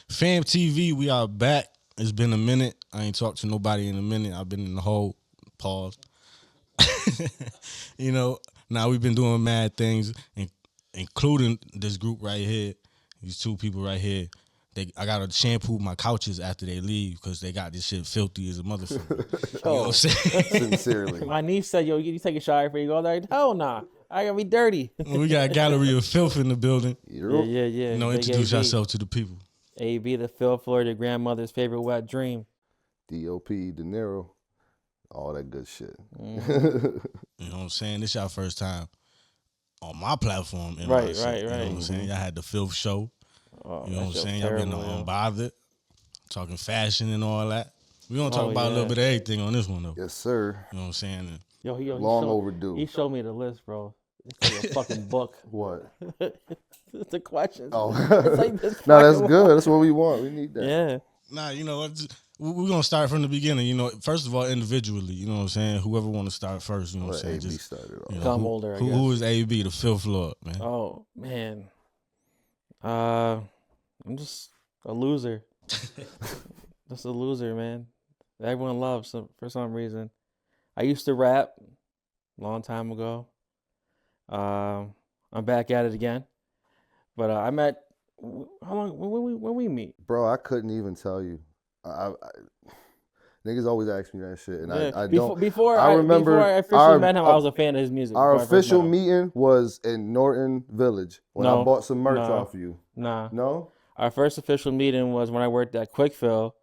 PhamTV, we are back. It's been a minute. I ain't talked to nobody in a minute. I've been in the hole. Pause. You know, now we've been doing mad things, including this group right here. These two people right here. I gotta shampoo my couches after they leave because they got this shit filthy as a motherfucker. You know what I'm saying? Sincerely. My niece said, "Yo, you take a shower before you go there." Hell nah, I gotta be dirty. We got Galleria Filth in the building. Yeah. You know, introduce yourself to the people. AB, the Phil Florida grandmother's favorite wet dream. D.O.P. De Niro. All that good shit. You know what I'm saying? This y'all first time on my platform. Right. You know what I'm saying? Y'all had the Filth show. Oh, you know what I'm saying? Y'all been unbothered, talking fashion and all that. We gonna talk about a little bit of everything on this one though. Yes, sir. You know what I'm saying? And Yo, long overdue. He showed me the list, bro. It's like a fucking book. What? The questions. Oh, it's like this no, that's good. That's what we want. We need that. Yeah. Nah, you know, we're gonna start from the beginning. You know, first of all, individually. You know what I'm saying? Whoever want to start first. You know what I'm saying? AB Just started off. you know, Come older. I guess. Who is AB, the Filth Lord, man? Oh man. I'm just a loser. Just a loser, man. Everyone loves for some reason. I used to rap a long time ago. I'm back at it again. But I met. How long? When we meet? Bro, I couldn't even tell you. Niggas always ask me that shit, and Yeah. I don't. Before I remember I officially met him, I was a fan of his music. Our official meeting was in Norton Village when I bought some merch No. off you. Nah. No? Our first official meeting was when I worked at Quickfill.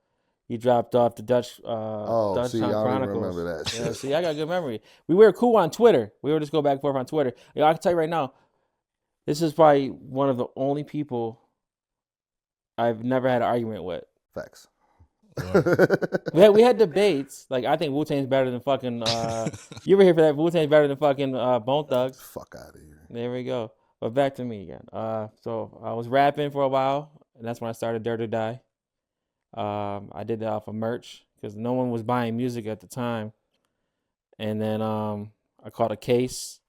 He dropped off the Dutch See, Town I don't even Chronicles. remember that shit. Yeah, see, I got a good memory. We were cool on Twitter. We would just go back and forth on Twitter. You know, I can tell you right now, this is probably one of the only people I've never had an argument with. Facts. We had debates. Like, I think Wu-Tang's better than fucking... you were here for that. Wu-Tang's better than fucking Bone Thugs. Fuck out of here. There we go. But back to me again. So I was rapping for a while, and that's when I started Dirt or Die. I did that off of merch because no one was buying music at the time. And then I caught a case,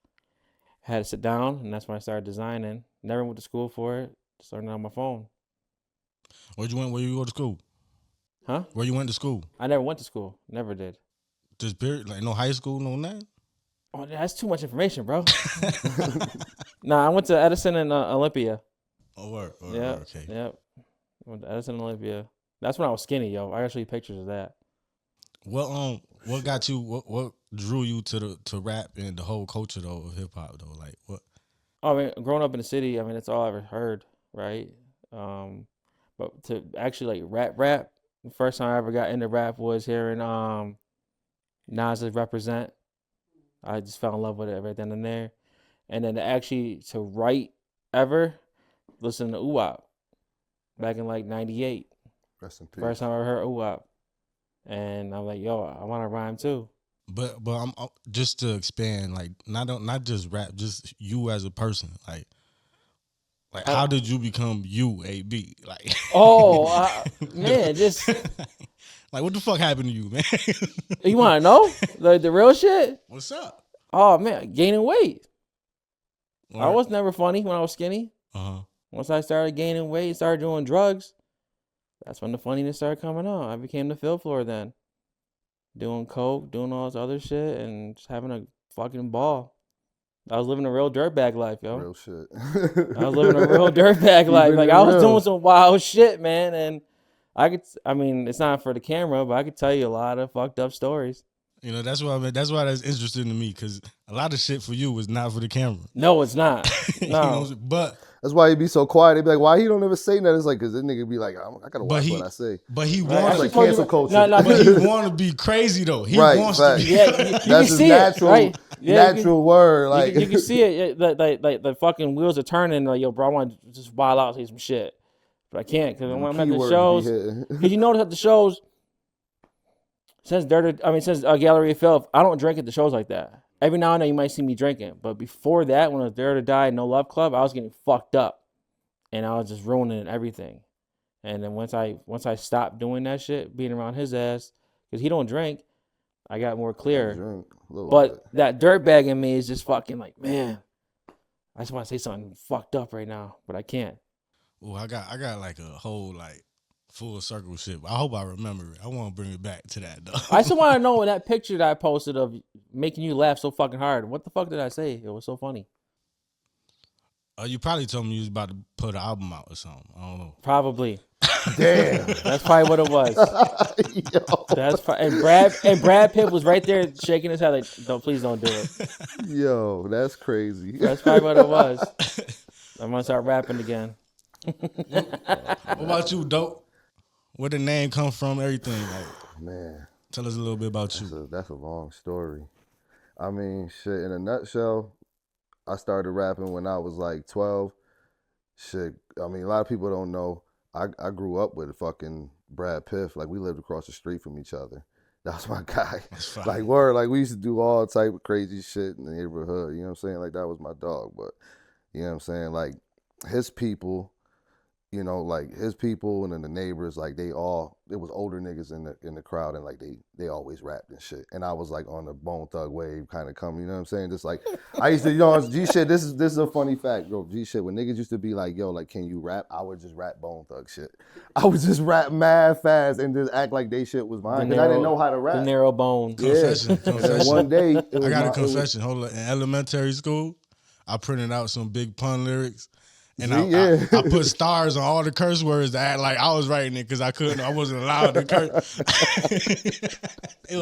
had to sit down, and that's when I started designing. Never went to school for it. Just learned it on my phone. Where you go to school? Huh? Where you went to school? I never went to school. Never did. Just period, like no high school, no nothing? Oh, that's too much information, bro. Nah, I went to Edison and Olympia. Oh, word. Yeah. Okay. Yep. Went to Edison and Olympia. That's when I was skinny, yo. I got to show you pictures of that. What got you? What drew you to rap and the whole culture though of hip hop though? Like what? Oh, I mean, growing up in the city, I mean, that's all I ever heard, right? But to actually like rap, the first time I ever got into rap was hearing Nas's Represent. I just fell in love with it right then and there. And then to write ever, listen to UWAP back in like 98. Rest in peace. First time I ever heard UWAP. And I'm like, yo, I want to rhyme too. But I'm just to expand, like not just rap, just you as a person, like how did you become you, AB? Like man, just like what the fuck happened to you, man? You want to know the real shit? What's up? Oh man, gaining weight. Right. I was never funny when I was skinny. Once I started gaining weight, started doing drugs, that's when the funniness started coming out. I became the Phil Floor then. Doing coke, doing all this other shit, and just having a fucking ball. I was living a real dirtbag life, yo. Real shit. I was living a real dirtbag life. Like, I was doing some wild shit, man. And I mean, it's not for the camera, but I could tell you a lot of fucked up stories. You know, that's why that's interesting to me, because a lot of shit for you was not for the camera. No, it's not. No. You know, but that's why he be so quiet. They be like, why he don't ever say that? It's like, because this nigga be like, I gotta watch what I say. But he Right? wants like cancel culture. But he want to be crazy though. He wants to be. Yeah, that's his natural, right? natural word. Like you can see it. Like the fucking wheels are turning. Like, yo, bro, I want to just wild out, say some shit, but I can't because when I'm at the shows, because you notice at the shows, since Galleria Filth, I don't drink at the shows like that. Every now and then you might see me drinking, but before that, when it was Dare to Die, No Love Club, I was getting fucked up, and I was just ruining everything. And then once I stopped doing that shit, being around his ass, because he don't drink, I got more clear. But that dirtbag in me is just fucking like, man, I just want to say something fucked up right now, but I can't. Well, I got like a whole like full circle shit. I hope I remember it. I want to bring it back to that, though. I still want to know that picture that I posted of making you laugh so fucking hard. What the fuck did I say? It was so funny. You probably told me you was about to put an album out or something. I don't know. Probably. Damn. That's probably what it was. That's and Brad Pitt was right there shaking his head like, "No, please don't do it." Yo, that's crazy. That's probably what it was. I'm gonna start rapping again. What about you, Dope? Where the name come from? Everything. Like, man, tell us a little bit about you. That's a long story. I mean, shit. In a nutshell, I started rapping when I was like 12. Shit. I mean, a lot of people don't know. I grew up with fucking Brad Pitt. Like, we lived across the street from each other. That was my guy. Like, word. Like, we used to do all type of crazy shit in the neighborhood. You know what I'm saying? Like, that was my dog. But, you know what I'm saying? Like, his people, you know, like his people and then the neighbors, like it was older niggas in the crowd, and like they always rapped and shit. And I was like on the Bone Thug wave kind of coming, you know what I'm saying? Just like I used to, you know, G shit, this is a funny fact, bro. G shit, when niggas used to be like, yo, like, can you rap? I would just rap Bone Thug shit. I would just rap mad fast and just act like they shit was mine. Because I didn't know how to rap. The narrow bone. Confession. And one day I got a confession. Hold on. In elementary school, I printed out some Big Pun lyrics. And I put stars on all the curse words to act like I was writing it because I wasn't allowed to curse. It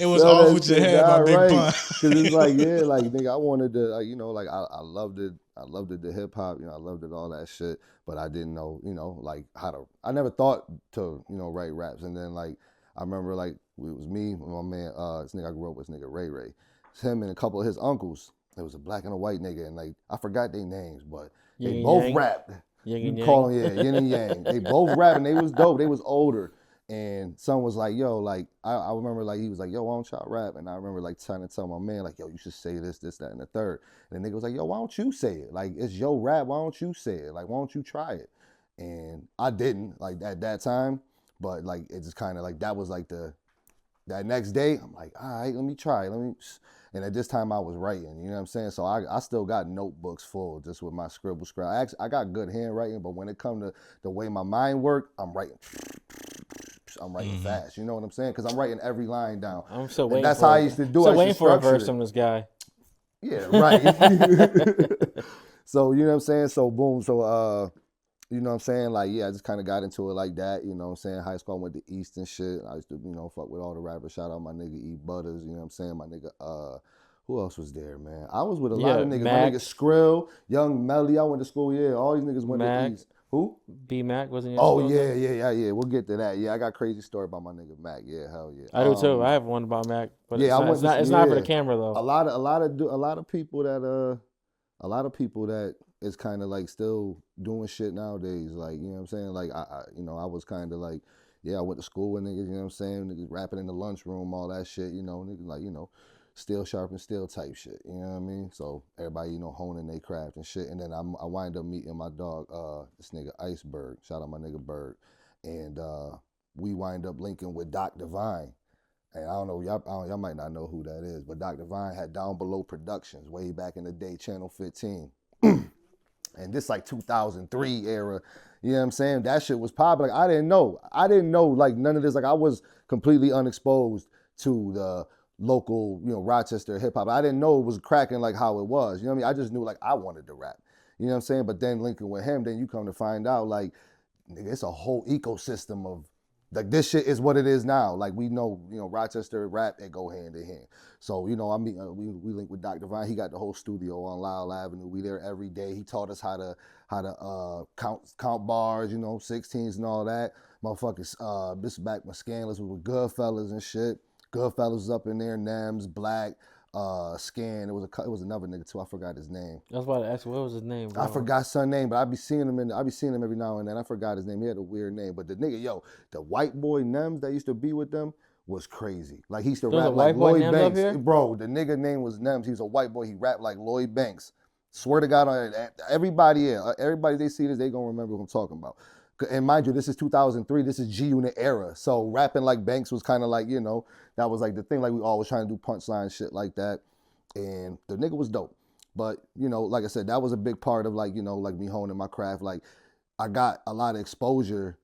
was all with your head by Big Pun. Because it's like, yeah, like, nigga, I wanted to, like, you know, like, I loved it. I loved it, the hip hop, you know, I loved it, all that shit. But I didn't know, you know, like, I never thought to, you know, write raps. And then, like, I remember, like, it was me, my man, this nigga I grew up with, this nigga Ray Ray. It's him and a couple of his uncles. It was a black and a white nigga. And, like, I forgot their names, but they both rapped. You call them, yin and yang. They both rapped, and they was dope. They was older. And son was like, yo, like, I remember, like, he was like, yo, why don't y'all rap? And I remember, like, trying to tell my man, like, yo, you should say this, that, and the third. And the nigga was like, yo, why don't you say it? Like, it's your rap. Why don't you say it? Like, why don't you try it? And I didn't, like, at that time. But, like, it just kind of, like, that was, like, that next day, I'm like, all right, let me try. And at this time I was writing, you know what I'm saying? So I still got notebooks full just with my scribble. I got good handwriting, but when it comes to the way my mind works, I'm writing fast. You know what I'm saying? Because I'm writing every line down. I'm still waiting. That's how I used to do it. Still waiting for a verse from this guy. Yeah, right. So, you know what I'm saying? So, boom. So, you know what I'm saying? Like, yeah, I just kind of got into it like that. You know what I'm saying? High school, I went to East and shit. I used to, you know, fuck with all the rappers. Shout out my nigga E Butters. You know what I'm saying? My nigga, who else was there, man? I was with a lot of niggas. Mac. My nigga Skrill, Young Melly. I went to school. Yeah, all these niggas went to East. Who? B Mac wasn't your school? Yeah. We'll get to that. Yeah, I got a crazy story about my nigga Mac. Yeah, hell yeah. I do too. I have one about Mac, but yeah, it's not for the camera though. A lot of people that is kind of like still doing shit nowadays. Like, you know what I'm saying? Like, I was kind of like, yeah, I went to school with niggas, you know what I'm saying? Niggas rapping in the lunchroom, all that shit, you know, niggas like, you know, steel sharpen steel type shit, you know what I mean? So everybody, you know, honing their craft and shit. And then I wind up meeting my dog, this nigga Iceberg, shout out my nigga Berg. And we wind up linking with Doc Divine. And I don't know, y'all might not know who that is, but Doc Divine had Down Below Productions way back in the day, Channel 15. And this like 2003 era, you know what I'm saying? That shit was popular. Like, I didn't know like none of this. Like, I was completely unexposed to the local, you know, Rochester hip hop. I didn't know it was cracking like how it was. You know what I mean? I just knew like I wanted to rap. You know what I'm saying? But then linking with him, then you come to find out like, nigga, it's a whole ecosystem of like this shit is what it is now. Like, we know, you know, Rochester rap, it go hand in hand. So, you know, I mean, we link with Dr. Vine. He got the whole studio on Lyle Avenue. We there every day. He taught us how to count bars, you know, 16s and all that. Motherfuckers, this is back when Scanless was with Goodfellas and shit. Goodfellas was up in there, Nems, Black, Scan. It was another nigga too. I forgot his name. I was about to ask, what was his name, bro? I forgot son name, but I be seeing him every now and then. I forgot his name. He had a weird name, but the nigga, the white boy Nems that used to be with them was crazy. Like, he used to rap like Lloyd Banks. Bro, the nigga name was Nems. He was a white boy. He rapped like Lloyd Banks. Swear to God, everybody they see this, they gonna remember what I'm talking about. And mind you, this is 2003. This is G-Unit era. So rapping like Banks was kind of like, you know, that was like the thing. Like, we always trying to do punchline shit like that. And the nigga was dope. But, you know, like I said, that was a big part of like, you know, like me honing my craft. Like, I got a lot of exposure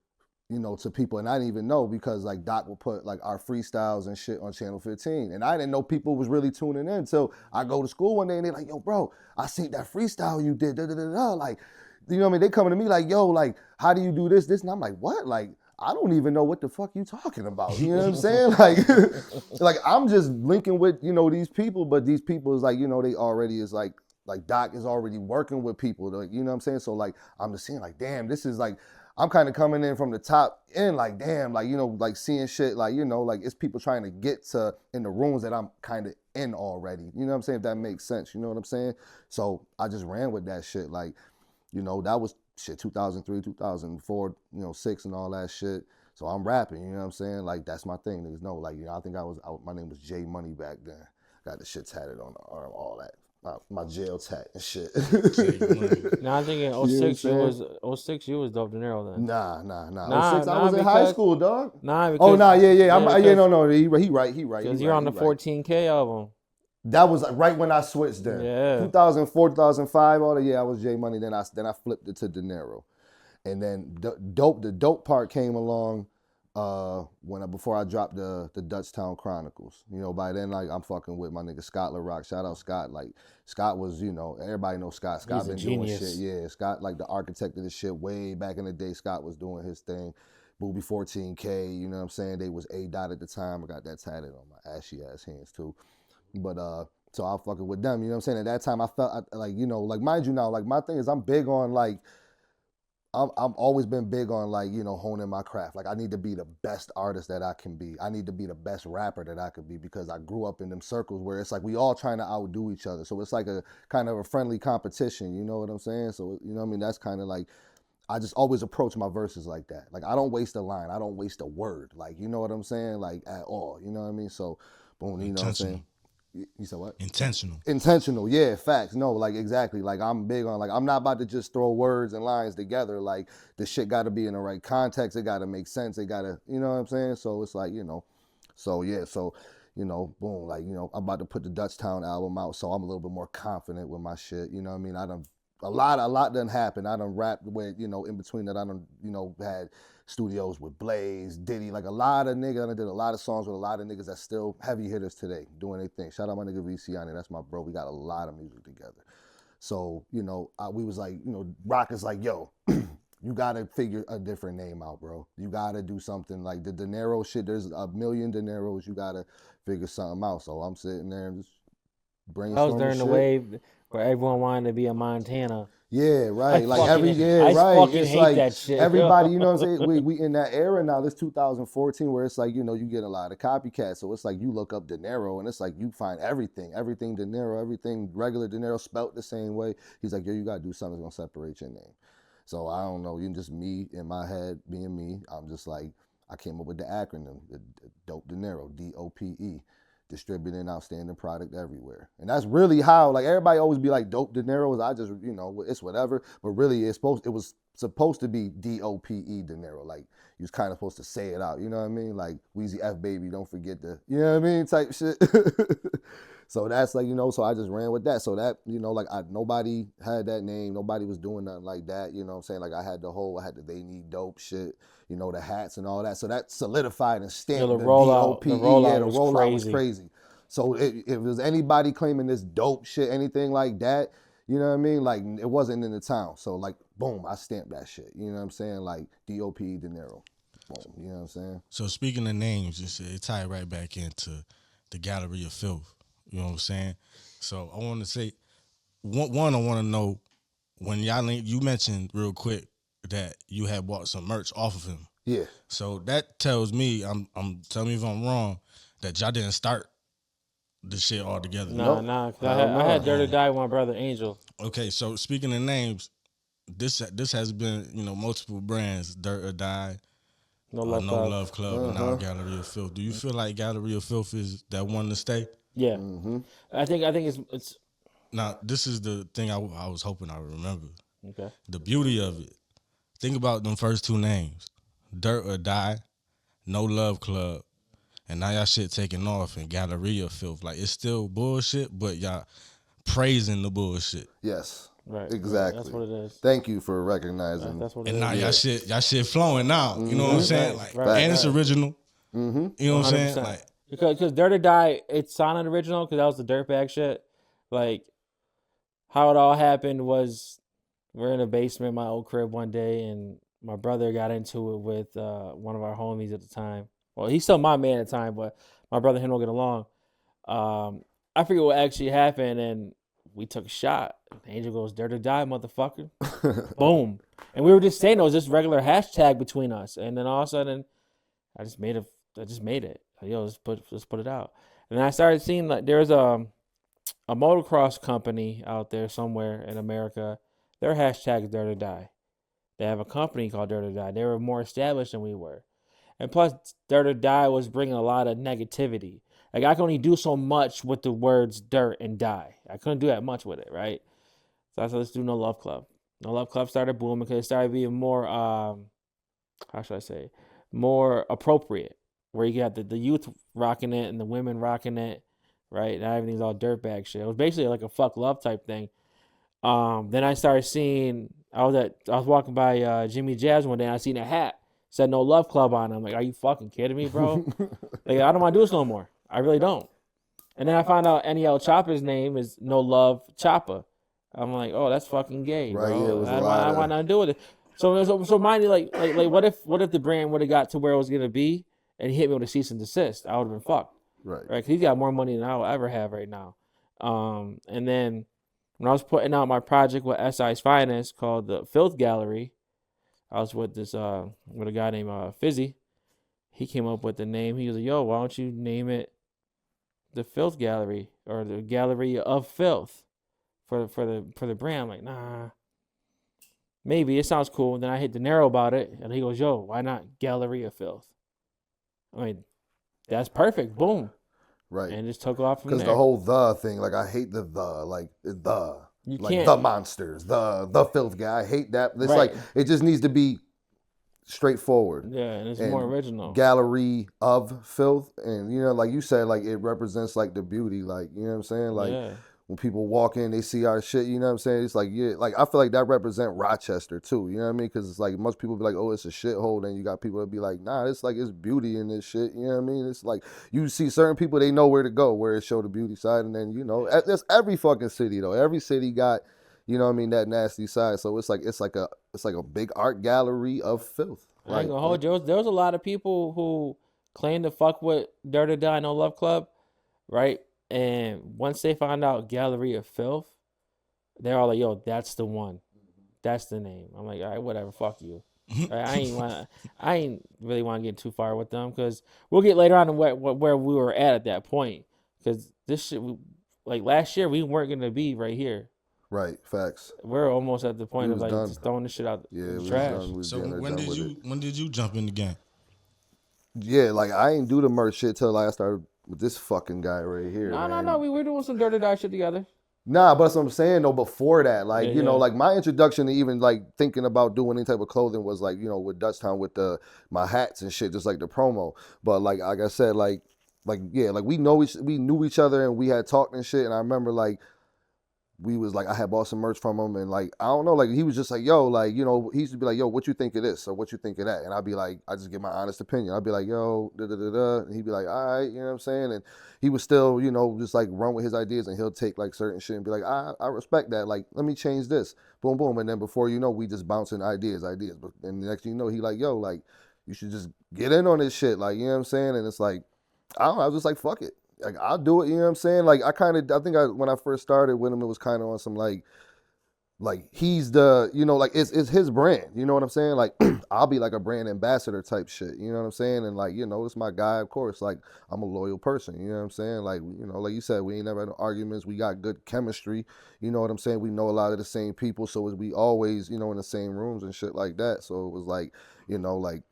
you know, to people, and I didn't even know because like Doc would put like our freestyles and shit on Channel 15, and I didn't know people was really tuning in until I go to school one day and they're like, yo, bro, I seen that freestyle you did, like, you know what I mean? They coming to me like, yo, like, how do you do this, and I'm like, what? Like, I don't even know what the fuck you talking about. You know what I'm saying? Like, like I'm just linking with, you know, these people, but these people is like, you know, they already is like Doc is already working with people, like, you know what I'm saying? So like, I'm just seeing like, damn, this is like, I'm kind of coming in from the top end, like, damn, like, you know, like seeing shit, like, you know, like it's people trying to get to in the rooms that I'm kind of in already. You know what I'm saying? If that makes sense, you know what I'm saying? So I just ran with that shit. Like, you know, that was shit 2003, 2004, you know, 6 and all that shit. So I'm rapping, you know what I'm saying? Like, that's my thing. Niggas know, like, you know, I think my name was J Money back then. Got the shit tatted on the arm, all that. My jail tat and shit. Now I'm thinking 06, you was Dope De Niro then. Nah. 06, I was in high school, dog. Nah, because, oh, nah, yeah. No, he right. Because you're on the 14K album. That was right when I switched then. Yeah. 2004, 2005, all that. Yeah, I was J Money. Then I flipped it to De Niro, and then the dope part came along before I dropped the Dutchtown Chronicles. You know, by then like I'm fucking with my nigga Scott LaRock. Shout out Scott. Like Scott was, you know, everybody knows Scott. Scott been doing shit. Yeah, Scott like the architect of this shit way back in the day. Scott was doing his thing. Booby 14K, you know what I'm saying? They was A dot at the time. I got that tatted on my ashy ass hands too. But so I fucking with them, you know what I'm saying? At that time I felt like, you know, like mind you now, like my thing is I'm big on like I'm always been big on like, you know, honing my craft. Like I need to be the best artist that I can be. I need to be the best rapper that I could be because I grew up in them circles where it's like we all trying to outdo each other. So it's like a kind of a friendly competition, you know what I'm saying? So, you know what I mean? That's kind of like, I just always approach my verses like that. Like I don't waste a line. I don't waste a word. Like, you know what I'm saying? Like at all, you know what I mean? So, boom, you know what I'm saying? You said what? Intentional, yeah, facts. No, like exactly. Like I'm big on like I'm not about to just throw words and lines together. Like the shit got to be in the right context. It got to make sense. It got to, you know what I'm saying? So it's like, you know, so yeah, so you know, boom, like you know, I'm about to put the Dutchtown album out, so I'm a little bit more confident with my shit. You know what I mean? I done a lot done happened. I done rapped with, you know, in between that I done, you know, had studios with Blaze, Diddy, like a lot of niggas. I did a lot of songs with a lot of niggas that's still heavy hitters today, doing their thing. Shout out my nigga VC on it. That's my bro. We got a lot of music together. So, you know, we was like, you know, Rock is like, yo, you gotta figure a different name out, bro. You gotta do something like the De Niro shit. There's a million De Niros. You gotta figure something out. So I'm sitting there and just brainstorming. I was during the wave where everyone wanted to be in Montana. Yeah, right. Like I fucking it's hate like that shit. Everybody, you know what I'm saying? We in that era now, this 2014, where it's like, you know, you get a lot of copycats. So it's like you look up De Niro and it's like you find everything De Niro, everything regular De Niro spelt the same way. He's like, yo, you gotta do something that's gonna separate your name. So I don't know, you just me in my head being me. I'm just like, I came up with the acronym, the Dope De Niro, DOPE. Distributing outstanding product everywhere. And that's really how, like everybody always be like Dope De Niro. I just, you know, it's whatever. But really it was supposed to be DOPE De Niro. Like you was kind of supposed to say it out, you know what I mean? Like Weezy F baby, don't forget the, you know what I mean, type shit. So that's like, you know, so I just ran with that. So that, you know, like nobody had that name. Nobody was doing nothing like that. You know what I'm saying? Like I had the They Need Dope shit, you know, the hats and all that. So that solidified and stamped the DOPE. The rollout was crazy. So if it was anybody claiming this dope shit, anything like that, you know what I mean? Like it wasn't in the town. So like, boom, I stamped that shit. You know what I'm saying? Like DOPE De Niro. Boom, you know what I'm saying? So speaking of names, it tied right back into the Galleria Filth. You know what I'm saying? So I want to say, one, I want to know, when you mentioned real quick that you had bought some merch off of him. Yeah. So that tells me, tell me if I'm wrong, that y'all didn't start the shit all together. Nah. I had Dirty Die with my brother Angel. Okay, so speaking of names, this has been, you know, multiple brands, Dirt or Die, No Love Club, and now Galleria Filth. Do you feel like Galleria Filth is that one to stay? Yeah. I think it's. Now, this is the thing I was hoping I would remember. Okay. The beauty of it. Think about them first two names. Dirt or Die, No Love Club, and now y'all shit taking off in Galleria Filth. Like, it's still bullshit, but y'all praising the bullshit. Yes. Right. Exactly. That's what it is. Thank you for recognizing. That's what it And is. now y'all shit flowing now. You know what I'm saying? Like, and it's original. Mm-hmm. You know what I'm saying? 100%. Like, because Dirt or Die, it sounded original because that was the dirtbag shit. Like, how it all happened was we're in a basement in my old crib one day, and my brother got into it with one of our homies at the time. Well, he's still my man at the time, but my brother and him don't get along. I forget what actually happened, and we took a shot. Angel goes, "Dirt or Die, motherfucker." Boom. And we were just saying it was just regular hashtag between us. And then all of a sudden, I just made it. Like, yo, let's put it out. And I started seeing like there's a motocross company out there somewhere in America. Their hashtag is Dirt or Die. They have a company called Dirt or Die. They were more established than we were. And plus, Dirt or Die was bringing a lot of negativity. Like, I can only do so much with the words dirt and die. I couldn't do that much with it, right? So I said, let's do No Love Club. No Love Club started booming because it started being more, how should I say, more appropriate. Where you got the youth rocking it and the women rocking it, right? Now everything's all dirtbag shit. It was basically like a fuck love type thing. Then I started seeing, I was walking by Jimmy Jazz one day and I seen a hat. Said No Love Club on it. I'm like, are you fucking kidding me, bro? Like, I don't want to do this no more. I really don't. And then I found out NEL Choppa's name is No Love Choppa. I'm like, oh, that's fucking gay, bro. Right, yeah, it was I want nothing to do with it. So mind you, like what if the brand would have got to where it was gonna be and he hit me with a cease and desist? I would have been fucked. Right. Right. Cause he's got more money than I'll ever have right now. And then when I was putting out my project with SI's Finest called the Filth Gallery, I was with a guy named Fizzy. He came up with the name. He was like, yo, why don't you name it the Filth Gallery or the Galleria of Filth for the brand? I'm like, nah, maybe it sounds cool. And then I hit De Niro about it, and he goes, yo, why not Galleria Filth? I mean, that's perfect. Boom. Right. And just took off from there. Because the whole the thing, like, I hate the, like, You like, can't. the monsters, the filth guy. I hate that. It's Right. like, it just needs to be straightforward. Yeah, and it's more original. Gallery of Filth. And, you know, like you said, like, it represents, like, the beauty. Like, you know what I'm saying? Like, Yeah. when people walk in, they see our shit, you know what I'm saying? It's like, yeah, like, I feel like that represent Rochester, too. You know what I mean? Because it's like, most people be like, oh, it's a shithole. Then you got people that be like, nah, it's like, it's beauty in this shit. You know what I mean? It's like, you see certain people, they know where to go, where it show the beauty side. And then, you know, that's every fucking city, though. Every city got, you know what I mean, that nasty side. So it's like a big art gallery of filth. I ain't gonna hold you. There was a lot of people who claimed to fuck with Dirt or Die No Love Club, right? And once they found out Gallery of Filth, they're all like, yo, that's the one. That's the name. I'm like, all right, whatever, fuck you. I ain't really want to get too far with them because we'll get later on to where we were at that point. Because this shit, like last year, we weren't going to be right here. Right, facts. We're almost at the point of like done. just throwing this shit out the trash. So when did you jump in the game? Yeah, like I ain't do the merch shit till I started with this fucking guy right here. No. We were doing some Dirt or Die shit together. Nah, but that's what I'm saying though. Before that, like Yeah, you know, like my introduction to even like thinking about doing any type of clothing was like, you know, with Dutchtown with my hats and shit, just like the promo. But like I said, like yeah, like we knew each other and we had talked and shit. And I remember like we was like, I had bought some merch from him and like, I don't know, like he was just like, yo, like, you know, he used to be like, yo, what you think of this? Or what you think of that? And I'd be like, I just give my honest opinion. I'd be like, yo, da-da-da-da. And he'd be like, all right, you know what I'm saying? And he would still, you know, just like run with his ideas and he'll take like certain shit and be like, I respect that. Like, let me change this. Boom, boom. And then before you know, we just bouncing ideas. But and the next thing you know, he like, yo, like, you should just get in on this shit. Like, you know what I'm saying? And it's like, I don't know, I was just like, fuck it. Like, I'll do it, you know what I'm saying? Like, I think when I first started with him, it was kind of on some, like, he's the, you know, like, it's his brand, you know what I'm saying? Like, I'll be, like, a brand ambassador type shit, you know what I'm saying? And, like, you know, it's my guy, of course. Like, I'm a loyal person, you know what I'm saying? Like, you know, like you said, we ain't never had no arguments. We got good chemistry, you know what I'm saying? We know a lot of the same people, so we always, you know, in the same rooms and shit like that. So it was, like, you know, like,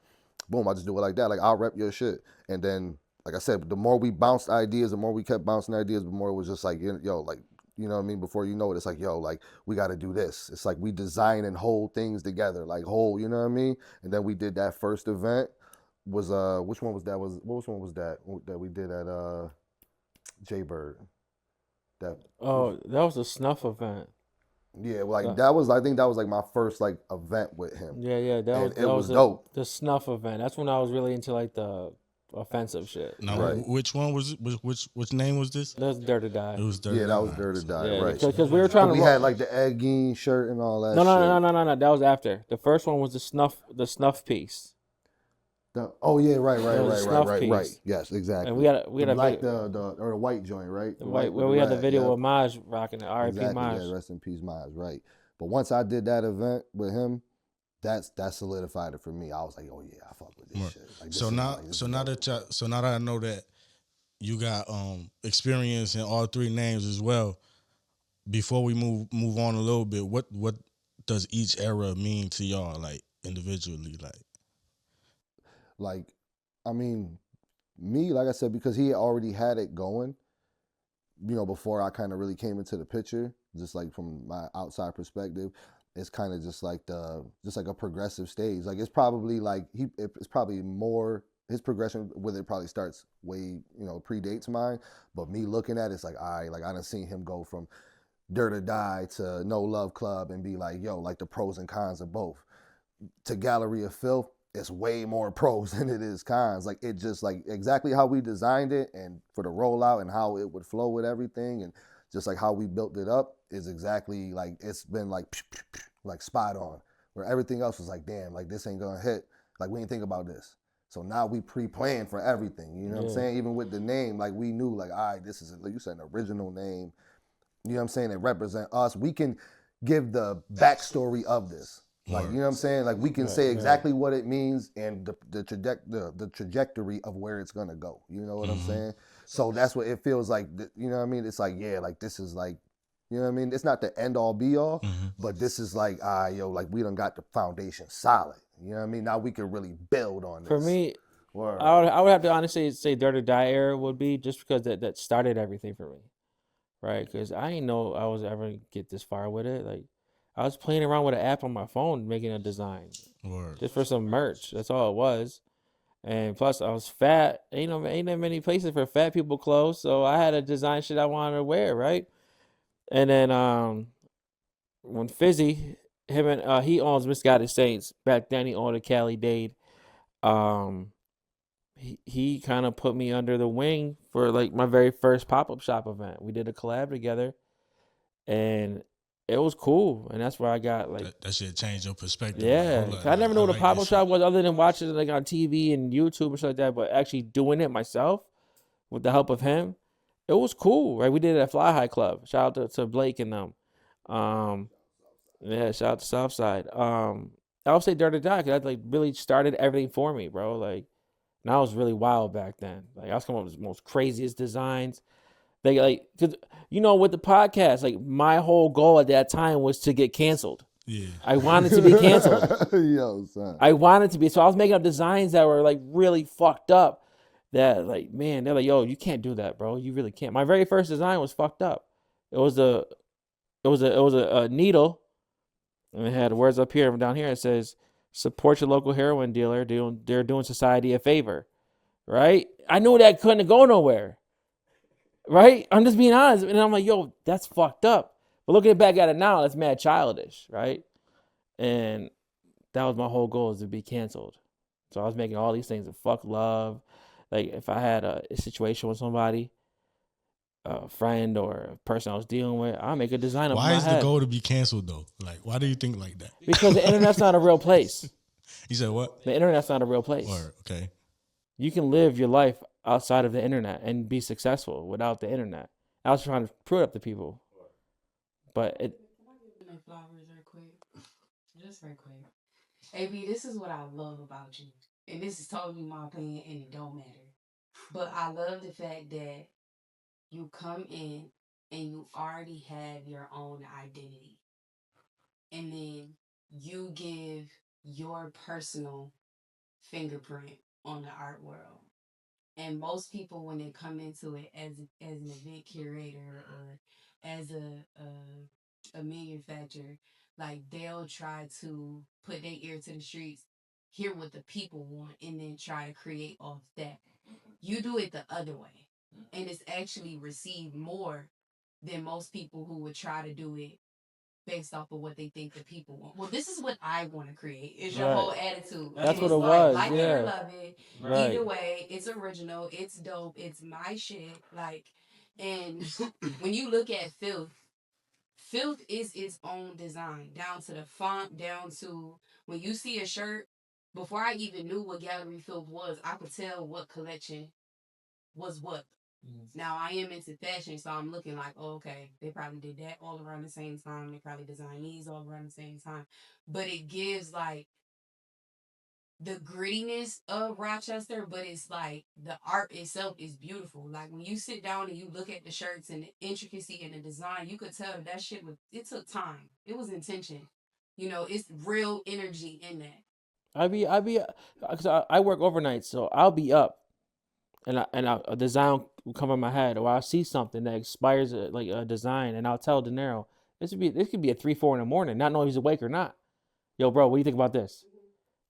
boom, I just do it like that. Like, I'll rep your shit. And then, like I said, the more we bounced ideas, the more we kept bouncing ideas, the more it was just like, yo, like, you know what I mean? Before you know it, it's like, yo, like, we got to do this. It's like we design and hold things together, like whole, you know what I mean? And then we did that first event. Which one was that? Which one was that we did at Jaybird? That was a snuff event. Yeah, like that was, I think that was like my first like event with him. Yeah, that was dope. The snuff event. That's when I was really into like the offensive shit. Now, right. Which one was it? Which name was this? That was Dare to Die. It was Dare to Die. That was Dare to Die. Yeah, right. Because we were trying to. We had like the Egging shirt and all that. No. That was after. The first one was the snuff piece. Oh yeah, right. Yes, exactly. And we had a black, the white joint, right? The white, where we had the video of Maj rocking it. R.I.P. Exactly, Maj. yeah, rest in peace, Maj. Right. But once I did that event with him, that solidified it for me. I was like, oh yeah, I fuck with this shit. Like, so now that I know that you got experience in all three names as well. Before we move on a little bit, what does each era mean to y'all, like individually, like, I mean, me, like I said, because he already had it going, you know, before I kind of really came into the picture, just like from my outside perspective, it's kind of just like a progressive stage. Like it's probably like it's probably more, his progression with it probably starts way, you know, predates mine. But me looking at it, it's like, all right, like I done seen him go from Dare to Die to No Love Club and be like, yo, like the pros and cons of both. To Galleria Filth, it's way more pros than it is cons. Like it just like exactly how we designed it and for the rollout and how it would flow with everything and just like how we built it up is exactly like it's been like spot on. Where everything else was like, damn, like this ain't gonna hit. Like we didn't think about this. So now we pre-planned for everything. You know what I'm saying? Even with the name, like we knew like, all right, this is, like you said, an original name. You know what I'm saying? It represent us. We can give the backstory of this. Like, you know what I'm saying? Like we can say exactly what it means and the trajectory of where it's gonna go. You know what I'm saying? So that's what it feels like. You know what I mean? It's like, yeah, like this is like, you know what I mean? It's not the end all be all, but this is like, like we done got the foundation solid. You know what I mean? Now we can really build on this. For me, I would have to honestly say Dare to Die era would be just because that started everything for me. Right? Because I didn't know I was ever get this far with it. Like, I was playing around with an app on my phone making a design. Just for some merch. That's all it was. And plus, I was fat. Ain't that many places for fat people clothes. So I had to design shit I wanted to wear, right? And then when Fizzy, him and he owns Misguided Saints. Back then, he owned a Cali Dade. He kind of put me under the wing for like my very first pop-up shop event. We did a collab together, and it was cool. And that's where I got like that shit changed your perspective. Yeah, like, I never knew what a pop-up shop was other than watching it like on TV and YouTube and shit like that. But actually doing it myself with the help of him, it was cool. Right, we did it at Fly High Club. Shout out to Blake and them. Yeah, shout out to Southside. I would say Dare to Die because that like really started everything for me, bro. Like. And I was really wild back then. Like I was coming up with the most craziest designs. They like, cause you know, with the podcast, like my whole goal at that time was to get canceled. Yeah, I wanted to be canceled. Yo, son. I wanted to be. So I was making up designs that were like really fucked up. That like, man, they're like, yo, you can't do that, bro. You really can't. My very first design was fucked up. It was a needle, and it had words up here and down here. It says, support your local heroin dealer. They're doing society a favor, right? I knew that couldn't go nowhere, right? I'm just being honest. And I'm like, yo, that's fucked up. But looking back at it now, that's mad childish, right? And that was my whole goal, is to be canceled. So I was making all these things of fuck love. Like if I had a situation with somebody, a friend or a person I was dealing with, I'll make a design of my head. Why is the goal to be canceled though? Like, why do you think like that? Because the internet's not a real place. You said what? The internet's not a real place. Okay. You can live your life outside of the internet and be successful without the internet. I was trying to prove it up to people. But it... Can I give you flowers real quick? Just real quick. AB, this is what I love about you. And this is totally my opinion and it don't matter. But I love the fact that you come in and you already have your own identity. And then you give your personal fingerprint on the art world. And most people, when they come into it as an event curator or as a manufacturer, like they'll try to put their ear to the streets, hear what the people want, and then try to create off that. You do it the other way. And it's actually received more than most people who would try to do it based off of what they think the people want. Well, this is what I want to create. It's your whole attitude. That's what it was. Like it or love it. Right. Either way, it's original. It's dope. It's my shit. Like, and when you look at Filth, Filth is its own design, down to the font, down to when you see a shirt. Before I even knew what Galleria Filth was, I could tell what collection was what. Now I am into fashion, so I'm looking like, oh, okay, they probably did that all around the same time. They probably designed these all around the same time. But it gives like the grittiness of Rochester, but it's like the art itself is beautiful. Like when you sit down and you look at the shirts and the intricacy and the design, you could tell that shit was, it took time. It was intention. You know, it's real energy in that. Cause I work overnight, so I'll be up, and a design will come in my head, or I'll see something that inspires like a design, and I'll tell De Niro, this could be at 3-4 in the morning, not knowing he's awake or not. Yo, bro, what do you think about this?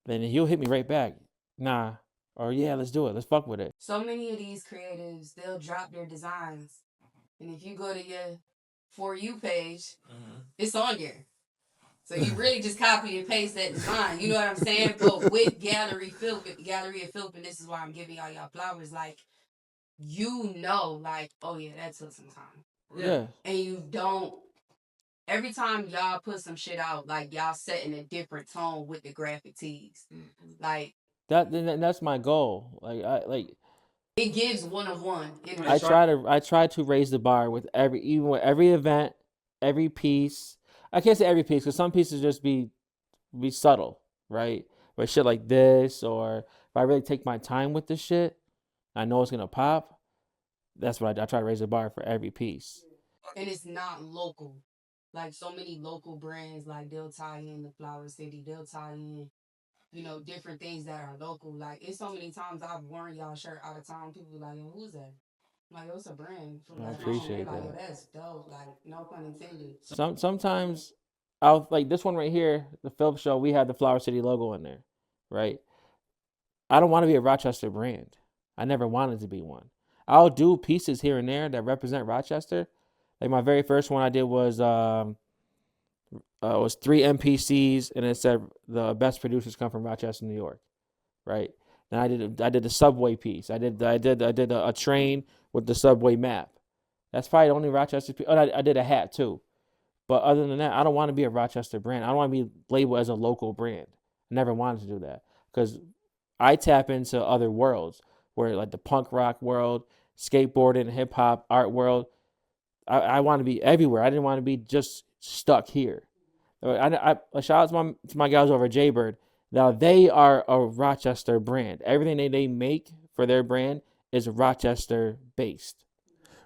Then he'll hit me right back. Nah, or yeah, let's do it. Let's fuck with it. So many of these creatives, they'll drop their designs, and if you go to your For You page, it's on there. So you really just copy and paste that design. You know what I'm saying? But with Galleria Filth, and this is why I'm giving y'all flowers, like, you know, like, oh yeah, that took some time. Yeah. And you don't, every time y'all put some shit out, like, y'all setting a different tone with the graphic tees. Like, that's my goal. it gives one-on-one. I try to raise the bar with every event, every piece. I can't say every piece, because some pieces just be subtle, right? But shit like this, or if I really take my time with this shit, I know it's gonna pop. That's what I try to raise the bar for every piece. And it's not local. Like so many local brands, like they'll tie in the Flower City, they'll tie in, you know, different things that are local. Like it's so many times I've worn y'all shirt out of town. People be like, yo, who's that? I'm like, it's a brand. I appreciate that. Like, yo, that's dope. Like, no pun intended. Sometimes I'll like this one right here, the Filth show. We have the Flower City logo in there, right? I don't want to be a Rochester brand. I never wanted to be one. I'll do pieces here and there that represent Rochester. Like my very first one I did was 3 MPCs, and it said the best producers come from Rochester, New York, right? Then I did the subway piece. I did a train with the subway map. That's probably the only Rochester piece. Oh, I did a hat too. But other than that, I don't want to be a Rochester brand. I don't want to be labeled as a local brand. I never wanted to do that, because I tap into other worlds, where like the punk rock world, skateboarding, hip hop, art world. I want to be everywhere. I didn't want to be just stuck here. I shout out to my guys over at Jaybird. Now they are a Rochester brand. Everything they make for their brand is Rochester based.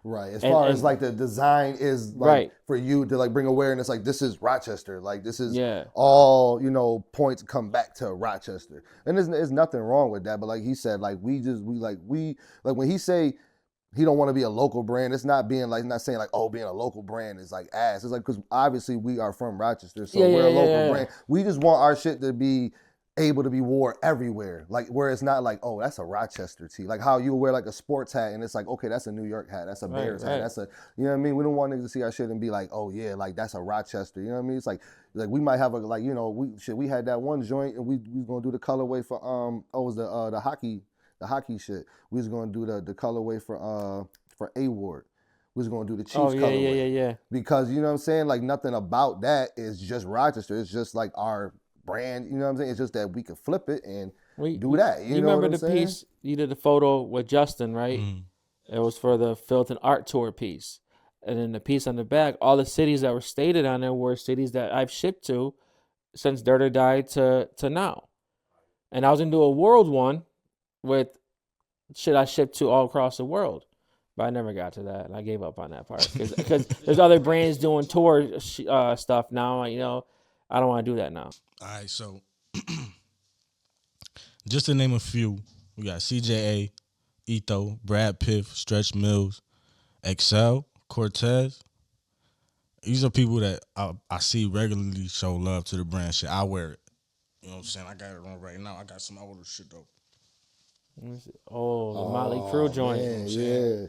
Right. As far as like the design is like right. for you to like bring awareness, like this is Rochester. Like this is yeah. all, you know, points come back to Rochester. And there's nothing wrong with that. But like he said, like when he say he don't want to be a local brand, it's not being like, not saying like, oh, being a local brand is like ass. It's like, because obviously we are from Rochester, so we're a local brand. We just want our shit to be able to be wore everywhere, like where it's not like, oh, that's a Rochester tee, like how you wear like a sports hat and it's like, okay, that's a New York hat, that's a Bears hat, that's a, you know what I mean? We don't want niggas to see our shit and be like, oh yeah, like that's a Rochester, you know what I mean? It's like we might have a, like, you know, we had that one joint and we was gonna do the colorway for it was the hockey shit. We was gonna do the colorway for A Ward. We was gonna do the Chiefs colorway. Yeah. Because you know what I'm saying, like nothing about that is just Rochester. It's just like our brand, you know what I'm saying? It's just that we could flip it and do that. You know remember what I'm the piece you did the photo with Justin, right? It was for the Filth and Art Tour piece. And then the piece on the back, all the cities that were stated on there were cities that I've shipped to since Dirt or Die to now. And I was gonna do a world one with shit I shipped to all across the world. But I never got to that, and I gave up on that part. Because there's other brands doing tour stuff now, you know. I don't want to do that now. All right, so just to name a few, we got CJA, Etho, Brad Piff, Stretch Mills, Excel, Cortez. These are people that I see regularly show love to the brand. Shit, I wear it. You know what I'm saying? I got it on right now. I got some older shit though. Oh, the Motley Crue joint. Man, yeah.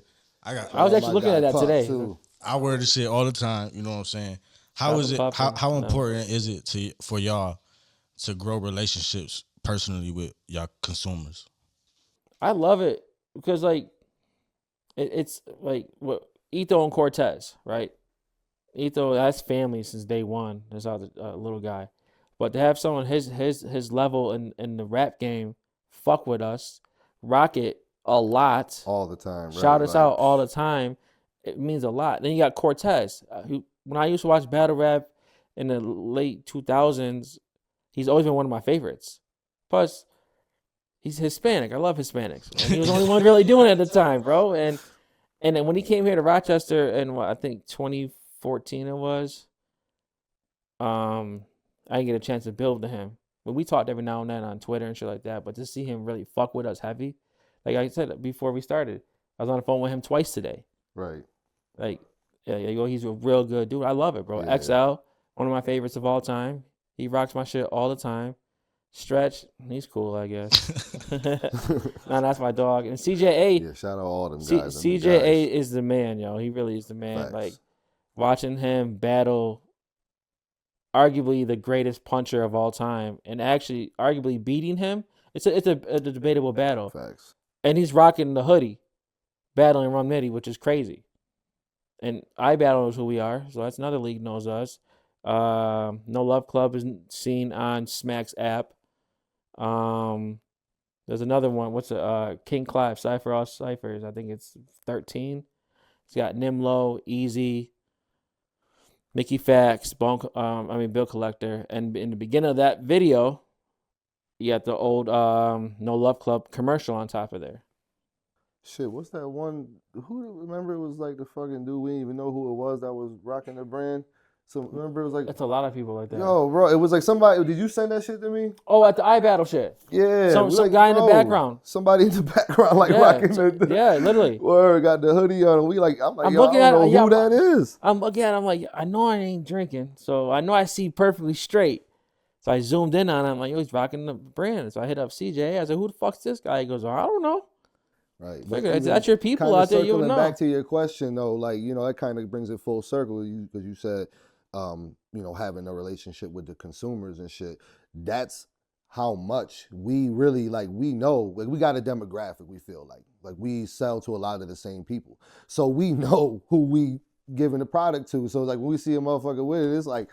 I was actually looking at that today. Too. I wear this shit all the time. You know what I'm saying? How is it? How No. important is it for y'all to grow relationships personally with y'all consumers? I love it because like it's like what Etho and Cortez, right? Etho, that's family since day one. That's how the little guy. But to have someone his level in the rap game fuck with us, rock it a lot, all the time, shout right? us out all the time, it means a lot. Then you got Cortez, who when I used to watch battle rap in the late 2000s, he's always been one of my favorites. Plus, he's Hispanic. I love Hispanics. And he was the only one really doing it at the time, bro. And then when he came here to Rochester in I think 2014 it was, I didn't get a chance to build to him. But we talked every now and then on Twitter and shit like that. But to see him really fuck with us heavy, like I said before we started, I was on the phone with him twice today. Right. Like, yeah, he's a real good dude. I love it, bro. Yeah. XL, one of my favorites of all time. He rocks my shit all the time. Stretch, he's cool, I guess. Nah, that's my dog. And CJA. Yeah, shout out all them guys. CJA is the man, yo. He really is the man. Facts. Like, watching him battle arguably the greatest puncher of all time and actually arguably beating him, it's a debatable battle. Facts. And he's rocking the hoodie, battling Rum Nitty, which is crazy. And I Battle knows who we are, so that's another league knows us. No Love Club is seen on Smack's app. There's another one. What's King Clive Cypher All Cyphers? I think it's 13. It's got Nimlo, Easy, Mickey Fax, Bill Collector, and in the beginning of that video, you got the old No Love Club commercial on top of there. Shit, what's that one? Remember it was like the fucking dude, we didn't even know who it was that was rocking the brand. So remember it was like, That's a lot of people like that. Yo, bro, it was like somebody. Did you send that shit to me? Oh, at the iBattle shit. Yeah, Some like, guy in the background. Somebody in the background, like rocking the yeah, literally. Word, got the hoodie on. And we like, I'm like, I'm yo, looking I don't know at who that is. I'm looking at. I'm like, I know I ain't drinking, so I know I see perfectly straight. So I zoomed in on him. I'm like, yo, he's rocking the brand. So I hit up CJ. I said, who the fuck's this guy? He goes, oh, I don't know. Right. That's your people out there. You would know. Back to your question though, like, you know, that kind of brings it full circle because you said, you know, having a relationship with the consumers and shit. That's how much we really like. We know, like, we got a demographic. We feel like we sell to a lot of the same people, so we know who we giving the product to. So like when we see a motherfucker with it, it's like,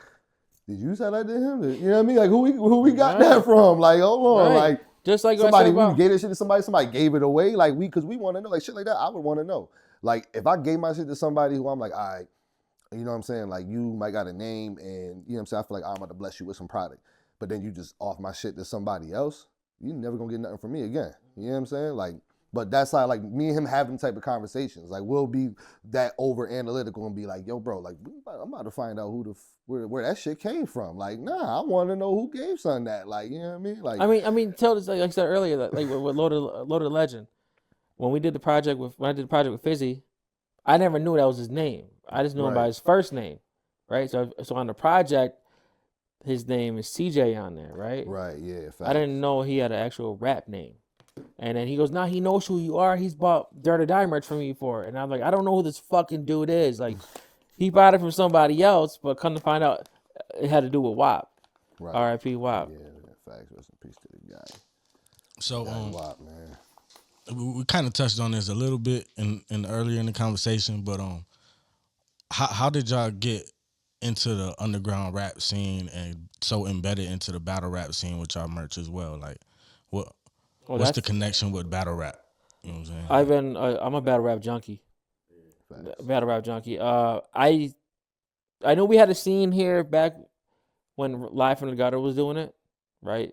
did you sell that to him? You know what I mean? Like who we got that from? Like, hold on, like. Just like somebody we gave that shit to somebody gave it away, like because we want to know, like shit like that. I would want to know, like if I gave my shit to somebody who I'm like, all right, you know what I'm saying, like you might got a name and you know what I'm saying, I feel like I'm about to bless you with some product, but then you just off my shit to somebody else, you never gonna get nothing from me again. You know what I'm saying, like. But that's how, like, me and him having type of conversations. Like, we'll be that over analytical and be like, yo, bro, like, I'm about to find out where that shit came from. Like, nah, I want to know who gave son that. Like, you know what I mean? Like, I mean, tell this, like I said earlier, like with Loaded Legend, when I did the project with Fizzy, I never knew that was his name. I just knew him by his first name, right? So on the project, his name is CJ on there, right? Right, yeah. Facts. I didn't know he had an actual rap name. And then he goes, nah, he knows who you are. He's bought Dirt or Die merch from me before. And I'm like, I don't know who this fucking dude is. Like, he bought it from somebody else, but come to find out, it had to do with WAP. Right. R.I.P. WAP. Yeah, facts. Rest in peace to the guy. So, WAP, man. We kind of touched on this a little bit earlier in the conversation, but how did y'all get into the underground rap scene and so embedded into the battle rap scene with y'all merch as well? Like, what's the connection with battle rap? You know what I'm saying? I'm a battle rap junkie. Battle rap junkie. I know we had a scene here back when Live from the Gutter was doing it, right?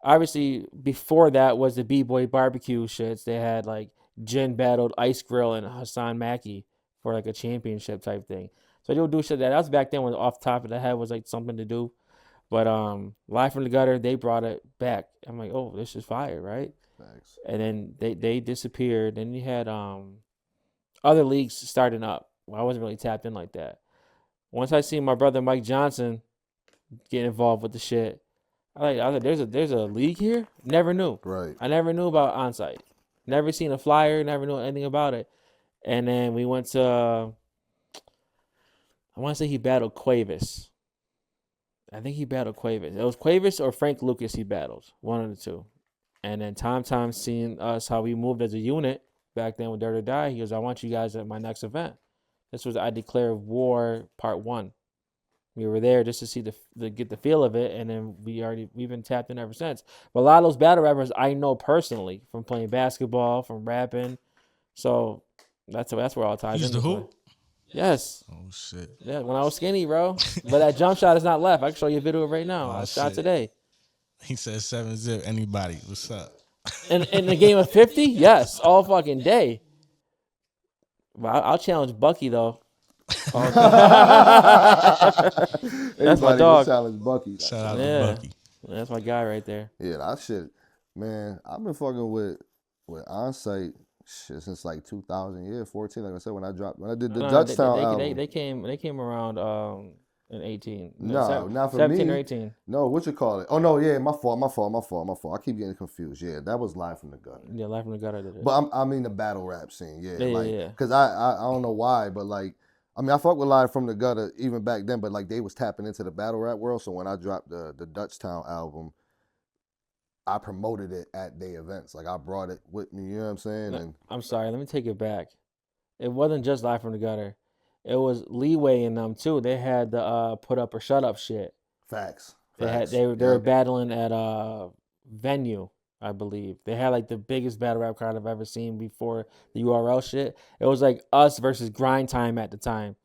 Obviously, before that was the B-Boy barbecue shits. They had like Jin battled Ice Grill and Hassan Maki for like a championship type thing. So they would do shit that was back then when off the top of the head was like something to do. But Live from the Gutter, they brought it back. I'm like, oh, this is fire, right? Thanks. And then they disappeared. Then you had other leagues starting up. Well, I wasn't really tapped in like that. Once I seen my brother Mike Johnson get involved with the shit, I was like, there's a league here? Never knew. Right. I never knew about Onsite. Never seen a flyer, never knew anything about it. And then we went to, I I want to say he battled Quavis. I think he battled Quavis. It was Quavis or Frank Lucas he battled. One of the two. And then Tom seeing us how we moved as a unit back then with Dirt or Die, he goes, I want you guys at my next event. This was I Declare War Part 1. We were there just to see get the feel of it, and then we've been tapped in ever since. But a lot of those battle rappers I know personally from playing basketball, from rapping. So that's where all ties in. Used to hoop? Yes. Oh shit. Yeah, when I was skinny, bro. But that jump shot is not left. I can show you a video right now. I shot today. He said 7-zip. Anybody? What's up? In the game of 50? Yes, all fucking day. Well, I'll challenge Bucky though. That's my dog. Challenge Bucky. Shout out to Bucky. That's my guy right there. Yeah, that shit, man. I've been fucking with On-Site shit since like 2014. Like I said, when I did the Dutchtown album. They came around in 18. No, not for 17 me. or 18. No, what you call it? Oh no, yeah, my fault. I keep getting confused. Yeah, that was Live from the Gutter. Yeah, Live from the Gutter did it. But I mean the battle rap scene. Yeah, yeah. Because I don't know why, but like, I mean, I fuck with Live from the Gutter even back then, but like they was tapping into the battle rap world. So when I dropped the Dutchtown album, I promoted it at their events. Like I brought it with me. You know what I'm saying? And I'm sorry. Let me take it back. It wasn't just Live from the Gutter. It was Leeway in them too. They had the put up or shut up shit. Facts. They were battling at Venue, I believe. They had like the biggest battle rap crowd I've ever seen before the URL shit. It was like us versus Grind Time at the time.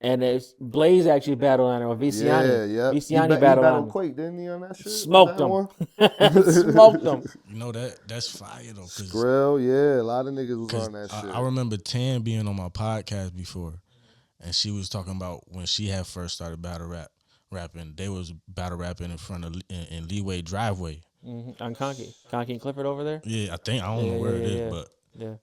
And Blaze actually battled on it, or Viciani. Yeah. Viciani battled on him. Quake, didn't he, on that shit? Smoked him. Smoked him. You know that's fire though. Skrill, yeah, a lot of niggas was on that shit. I remember Tan being on my podcast before, and she was talking about when she had first started rapping. They was battle rapping in front of in Leeway driveway. Mm-hmm. On Conky and Clifford over there. Yeah, I don't know where it is, but yeah.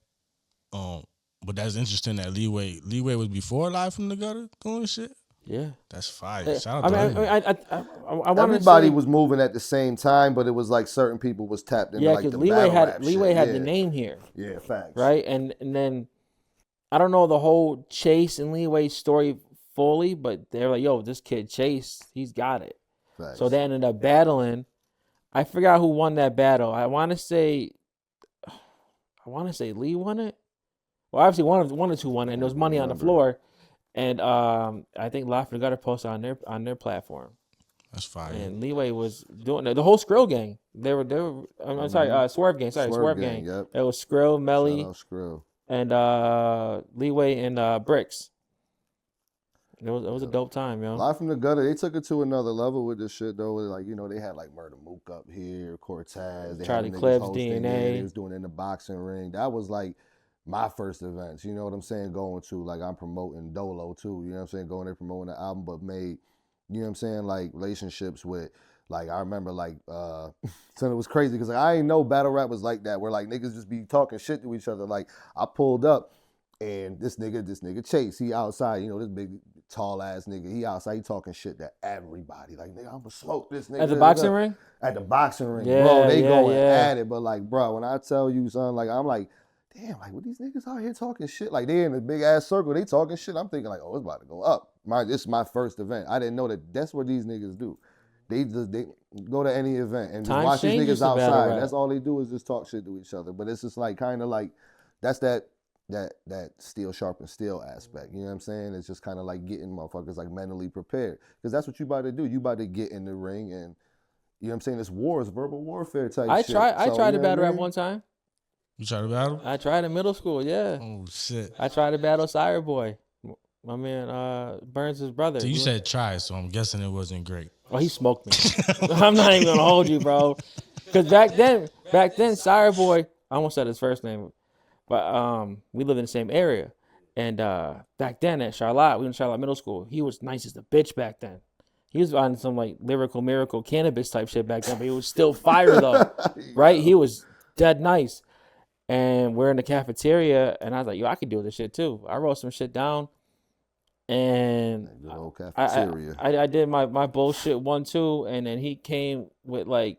But that's interesting that Leeway was before Live from the Gutter doing shit. Yeah, that's fire. Shout out to everybody. I everybody was moving at the same time, but it was like certain people was tapped into like the Leeway had Leeway had the name here. Yeah, facts. Right, and then I don't know the whole Chase and Leeway story fully, but they're like, yo, this kid Chase, he's got it. Facts. So they ended up battling. I forgot who won that battle. I want to say Lee won it. Well, obviously one or two won it, and there was money on the floor. And I think Live from the Gutter posted on their platform. That's fire. And Leeway was doing the whole Skrill gang. They were. I'm sorry, Swerve gang. Sorry, Swerve gang. Yep. It was Skrill, Melly, and Leeway and Bricks. It was a dope time, yo. Live from the Gutter, they took it to another level with this shit though. Like, you know, they had like Murder Mook up here, Cortez, they Charlie had Clips, DNA. They was doing it in the boxing ring. That was like my first events, you know what I'm saying, going to, like, I'm promoting Dolo too, you know what I'm saying, going there promoting the album, but made, you know what I'm saying, like, relationships with, like, I remember, like, so it was crazy, because like, I ain't know battle rap was like that, where, like, niggas just be talking shit to each other. Like, I pulled up, and this nigga Chase, he outside, you know, this big, tall-ass nigga, he outside, he talking shit to everybody. Like, nigga, I'm gonna smoke this nigga. At the boxing ring? At the boxing ring, yeah, bro, they going at it, but, like, bro, when I tell you, son, like, I'm like, damn, like, what these niggas out here talking shit? Like, they in a big-ass circle, they talking shit. I'm thinking, like, oh, it's about to go up. This is my first event. I didn't know that's what these niggas do. They go to any event and just watch these niggas outside. That's all they do is just talk shit to each other. But it's just, like, kind of like, that's that steel sharpens steel aspect. You know what I'm saying? It's just kind of like getting motherfuckers, like, mentally prepared. Because that's what you about to do. You about to get in the ring and, you know what I'm saying? This war is verbal warfare type shit. I tried to battle rap one time. You tried to battle? I tried in middle school, yeah. Oh, shit. I tried to battle Sire Boy. My man Burns' brother. So you said try, so I'm guessing it wasn't great. Oh, he smoked me. I'm not even going to hold you, bro. Because back then, Sire Boy, I almost said his first name, but we lived in the same area. And back then at Charlotte, we were in Charlotte Middle School, he was nice as a bitch back then. He was on some, like, lyrical miracle cannabis type shit back then, but he was still fire, though. Right? He was dead nice. And we're in the cafeteria, and I was like, yo, I could do this shit too. I wrote some shit down, and good old cafeteria. I did my bullshit 1-2, and then he came with, like,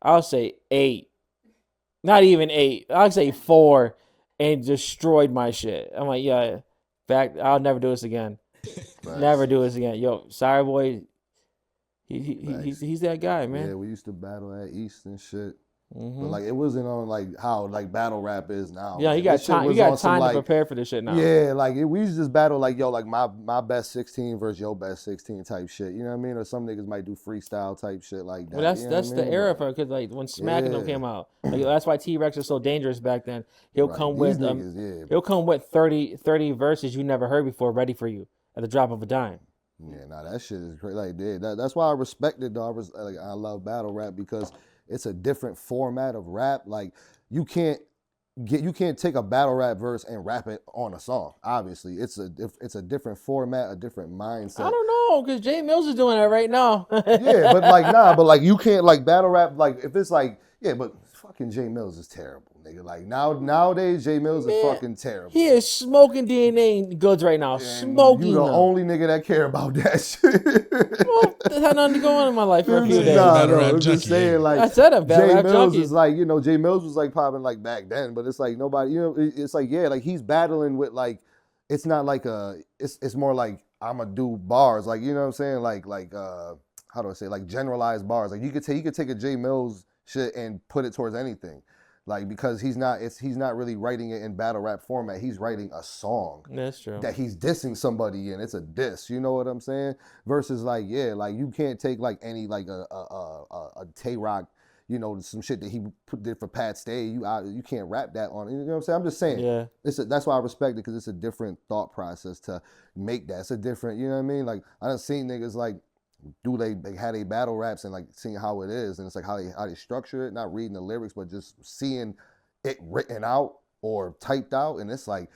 I'll say 8. Not even 8. I'll say 4, and destroyed my shit. I'm like, yeah, I'll never do this again. Never do this again. Yo, Sorry Boy, he's that guy, man. Yeah, we used to battle at East and shit. Mm-hmm. But like it wasn't on like how like battle rap is now. Yeah, like, you got time. You got time to prepare for this shit now. Yeah, like we used to just battle like like my best 16 versus your best 16 type shit. You know what I mean? Or some niggas might do freestyle type shit like that. Well, that's the era for because like when Smacking Them came out, like, that's why T-Rex was so dangerous back then. He'll come with he'll come with 30 verses you never heard before, ready for you at the drop of a dime. Yeah, that shit is crazy. Like, that's why I respect it, though. I love battle rap because it's a different format of rap. Like, you can't take a battle rap verse and rap it on a song. Obviously, it's a different format, a different mindset. I don't know, because Jay Mills is doing that right now. Yeah, but like but like you can't like battle rap like if it's like but fucking Jay Mills is terrible, nigga. Like nowadays Jay Mills is fucking terrible. He is smoking DNA goods right now. Smoking. You the only nigga that care about that shit. Well, that had nothing to go on in my life for a few days. I'm just saying, like, I said a battle Jay rap Mills junkie. is like, Jay Mills was like popping like back then, but it's like nobody, it's like, yeah, like he's battling with like, it's not like it's more like I'ma do bars, like, you know what I'm saying, like how do I say, like generalized bars, like you could take a Jay Mills shit and put it towards anything. Like, because he's not really writing it in battle rap format. He's writing a song. That's true. That he's dissing somebody in. It's a diss. You know what I'm saying? Versus like, like you can't take like any like a Tay-Rock, some shit that he did for Pat Stay. You can't rap that on. You know what I'm saying? I'm just saying. Yeah. That's why I respect it, because it's a different thought process to make that. It's a different. You know what I mean? Like, I done seen niggas like they had a battle raps and like seeing how it is, and it's like how they structure it, not reading the lyrics but just seeing it written out or typed out, and it's like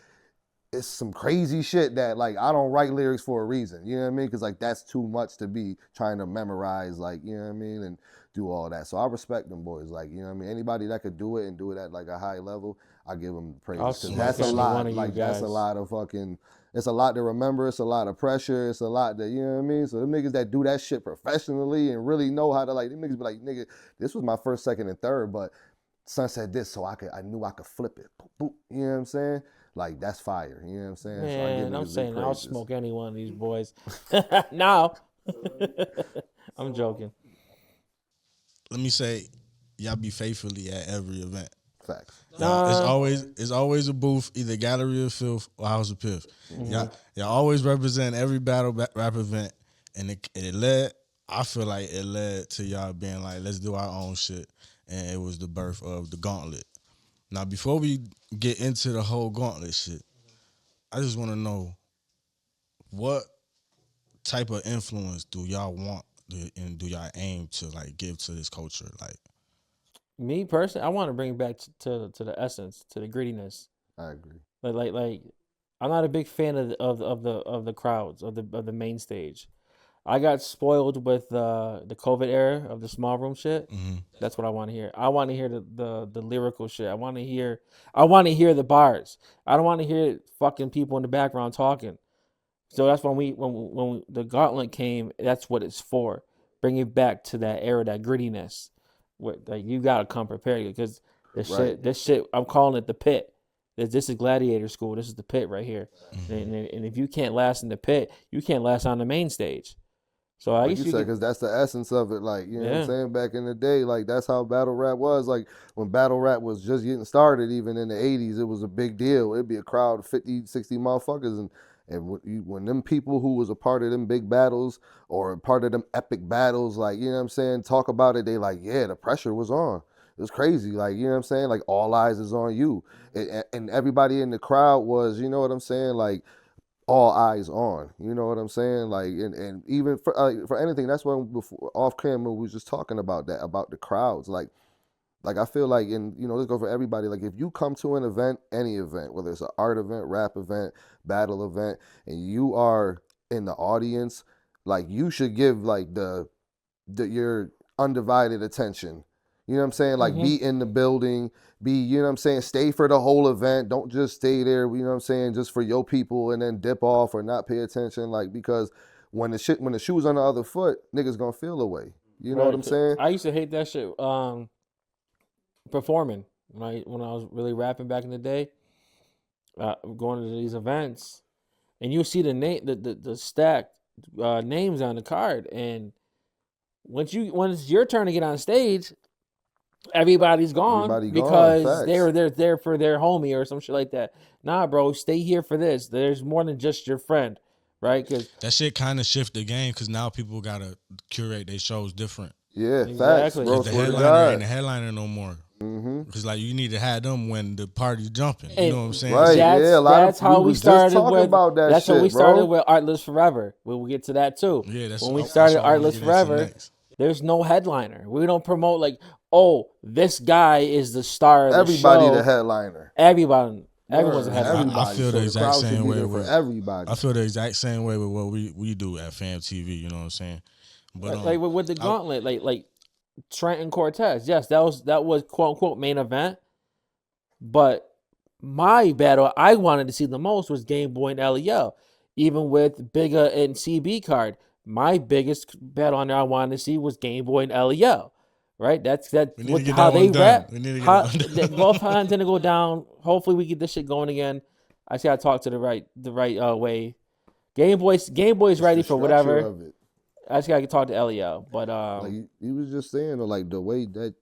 it's some crazy shit that like I don't write lyrics for a reason, you know what I mean? Because like that's too much to be trying to memorize, like, you know what I mean, and do all that. So I respect them boys, like, you know what I mean? Anybody that could do it and do it at like a high level, I give them praise, because that's a lot. Like, that's a lot of fucking. It's a lot to remember. It's a lot of pressure. It's a lot that, you know what I mean? So them niggas that do that shit professionally and really know how to, like, them niggas be like, nigga, this was my first, second, and third, but son said this, so I knew I could flip it. Boop, boop, you know what I'm saying? Like, that's fire. You know what I'm saying? Man, so I'm saying I'll smoke any one of these boys. No. I'm joking. Let me say, y'all be faithfully at every event. Facts. It's always a booth, either Galleria Filth or House of Piff. Mm-hmm. Y'all always represent every battle rap event, and I feel like it led to y'all being like, let's do our own shit, and it was the birth of the Gauntlet. Now, before we get into the whole Gauntlet shit, I just want to know, what type of influence do y'all want and do y'all aim to like give to this culture? Like, me personally, I want to bring it back to the essence, to the grittiness. I agree. Like, I'm not a big fan of the crowds, of the main stage. I got spoiled with the COVID era of the small room shit. Mm-hmm. That's what I want to hear. I want to hear the lyrical shit. I want to hear the bars. I don't want to hear fucking people in the background talking. So that's when the Gauntlet came. That's what it's for. Bring it back to that era, that grittiness. Like, you gotta come prepared, because this shit, I'm calling it the pit. This is gladiator school. This is the pit right here. Mm-hmm. And if you can't last in the pit, you can't last on the main stage. So I guess you said, because that's the essence of it. Like, you know what I'm saying? Back in the day, like, that's how battle rap was. Like, when battle rap was just getting started, even in the 80s, it was a big deal. It'd be a crowd of 50, 60 motherfuckers, and when them people who was a part of them big battles or a part of them epic battles, like, you know what I'm saying, talk about it, they like, yeah, the pressure was on. It was crazy. Like, you know what I'm saying? Like, all eyes is on you. And everybody in the crowd was, you know what I'm saying? Like, all eyes on. You know what I'm saying? Like, and even for anything, that's when before, off camera, we was just talking about that, about the crowds. Like I feel like, let's go for everybody. Like, if you come to an event, any event, whether it's an art event, rap event, battle event, and you are in the audience, like, you should give like your undivided attention. You know what I'm saying? Like, be in the building, you know what I'm saying, stay for the whole event. Don't just stay there, you know what I'm saying, just for your people and then dip off or not pay attention. Like, because when the shoe's on the other foot, niggas gonna feel away. You know what I'm saying? I used to hate that shit. Performing, right? When I was really rapping back in the day, going to these events, and you see the stacked names on the card, and when it's your turn to get on stage, everybody's gone because they're there for their homie or some shit like that. Nah, bro, stay here for this. There's more than just your friend, right? Because that shit kind of shift the game because now people gotta curate their shows different. Yeah, exactly. Facts, bro. The headliner ain't the headliner no more. Because like you need to have them when the party's jumping. You know what I'm saying? Right. That's how we started with. That's when we started with Artless Forever. We'll get to that too. Yeah, that's when we started Artless Forever. There's no headliner. We don't promote like, oh, this guy is the star of the show. Everybody the headliner. Everyone's a headliner. I feel the exact same way with everybody. I feel the exact same way with what we do at PhamTV. You know what I'm saying? But like with the gauntlet, like Trent and Cortez. Yes, that was quote unquote main event. But my battle I wanted to see the most was Game Boy and LEL. Even with Bigga and CB card, my biggest battle on there I wanted to see was Game Boy and LEL. Right? That's how they rap. Both hands gonna go down. Hopefully we get this shit going again. I just gotta talk to the right way. Game Boy's ready for whatever. I just gotta talk to LEL. But like he was just saying, like the way that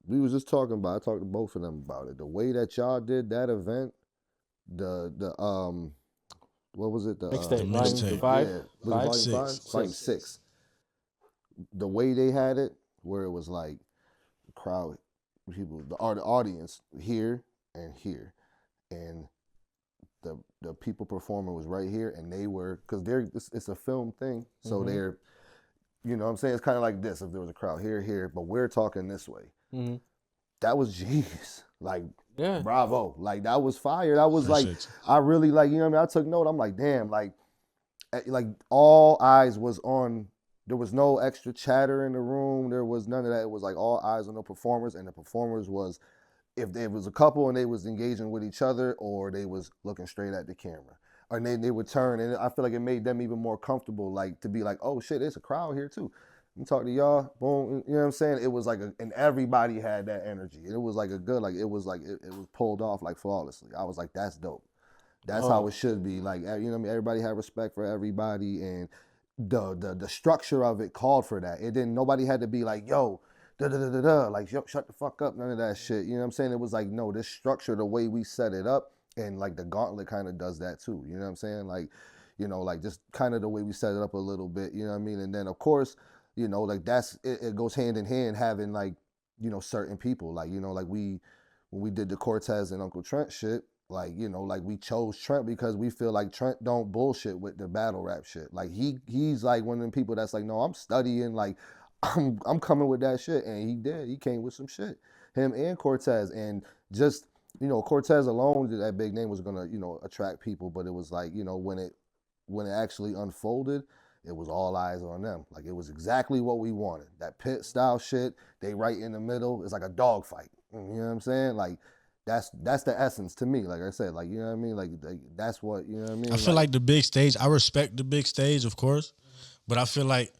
we was just talking about. I talked to both of them about it. The way that y'all did that event, the what was it? The mixtape. Volume 6. The way they had it, where it was like crowd people, the audience here and here, and the people performing was right here, and they were because it's a film thing, so they're, you know what I'm saying, it's kind of like this. If there was a crowd here, but we're talking this way. That was genius. Like, yeah, bravo. Like that was fire. That was I really like, you know what I mean? I took note. I'm like, damn, like all eyes was on. There was no extra chatter in the room. There was none of that. It was like all eyes on the performers, and the performers was, if there was a couple and they was engaging with each other, or they was looking straight at the camera, or they would turn, and I feel like it made them even more comfortable, like to be like, oh shit, there's a crowd here too. Let me talk to y'all. Boom, you know what I'm saying? It was like, and everybody had that energy. It was like a good, like it was pulled off like flawlessly. I was like, that's dope. That's how it should be. Like, you know what I mean? Everybody had respect for everybody, and the structure of it called for that. It didn't. Nobody had to be like, yo, like, yo, shut the fuck up. None of that shit. You know what I'm saying? It was like, no, this structure, the way we set it up, and like the gauntlet kind of does that too. You know what I'm saying? Like, you know, like just kind of the way we set it up a little bit. You know what I mean? And then of course, you know, like it goes hand in hand having like, you know, certain people, like, you know, like when we did the Cortez and Uncle Trent shit, like, you know, like we chose Trent because we feel like Trent don't bullshit with the battle rap shit. Like he's like one of them people that's like, no, I'm studying, like I'm coming with that shit. And he did. He came with some shit. Him and Cortez. And just, you know, Cortez alone, that big name was gonna, you know, attract people. But it was like, you know, when it actually unfolded, it was all eyes on them. Like it was exactly what we wanted. That pit style shit, they right in the middle. It's like a dog fight. You know what I'm saying? Like that's the essence to me. Like I said, like, you know what I mean? Like that's what, you know what I mean? I feel like the big stage, I respect the big stage, of course, but I feel like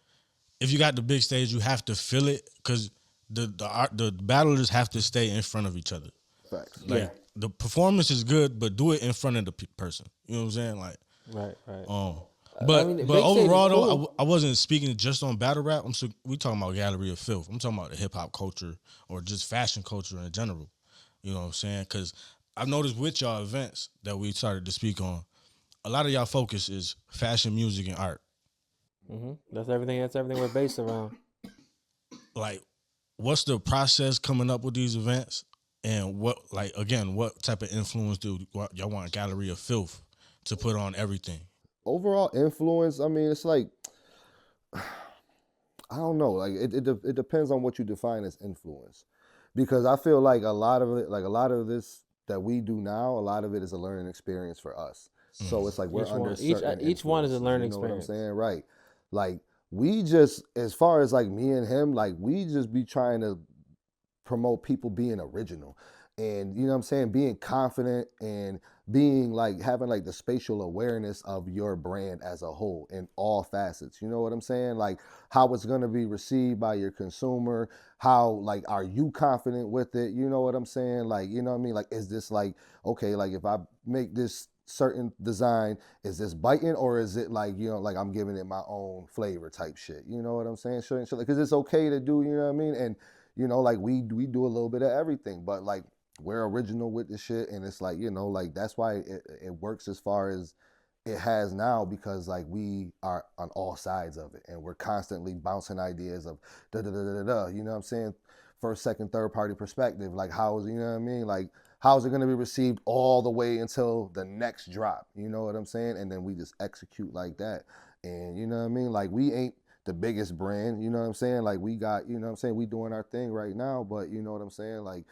if you got the big stage, you have to feel it, because the battlers have to stay in front of each other. Facts. Like the performance is good, but do it in front of the person. You know what I'm saying? Like, right. But I mean, but overall cool. though, I wasn't speaking just on battle rap. We talking about Galleria Filth. I'm talking about the hip hop culture or just fashion culture in general. You know what I'm saying? Because I've noticed with y'all events that we started to speak on, a lot of y'all focus is fashion, music, and art. That's everything we're based around. Like, what's the process coming up with these events, and what type of influence do y'all want Galleria Filth to put on everything? Overall influence, I mean, it's like, I don't know. Like it depends on what you define as influence, because I feel like a lot of this that we do now, a lot of it is a learning experience for us. So it's like each one is a learning experience. You know what I'm saying? Right. Like we just, as far as like me and him, like we just be trying to promote people being original, and you know what I'm saying, being confident, and being like having like the spatial awareness of your brand as a whole in all facets. You know what I'm saying? Like how it's going to be received by your consumer, how like are you confident with it? You know what I'm saying? Like, you know what I mean? Like, is this like, okay, like if I make this certain design, is this biting or is it like, you know, like I'm giving it my own flavor type shit? You know what I'm saying? Because it's okay to do, you know what I mean? And, you know, like we do a little bit of everything, but like we're original with the shit. And it's like, you know, like that's why it works as far as it has now, because like we are on all sides of it and we're constantly bouncing ideas of you know what I'm saying? First, second, third party perspective. Like how's, you know what I mean? Like how's it going to be received all the way until the next drop? You know what I'm saying? And then we just execute like that. And you know what I mean? Like we ain't the biggest brand, you know what I'm saying? Like we got, you know what I'm saying? We doing our thing right now, but you know what I'm saying? Like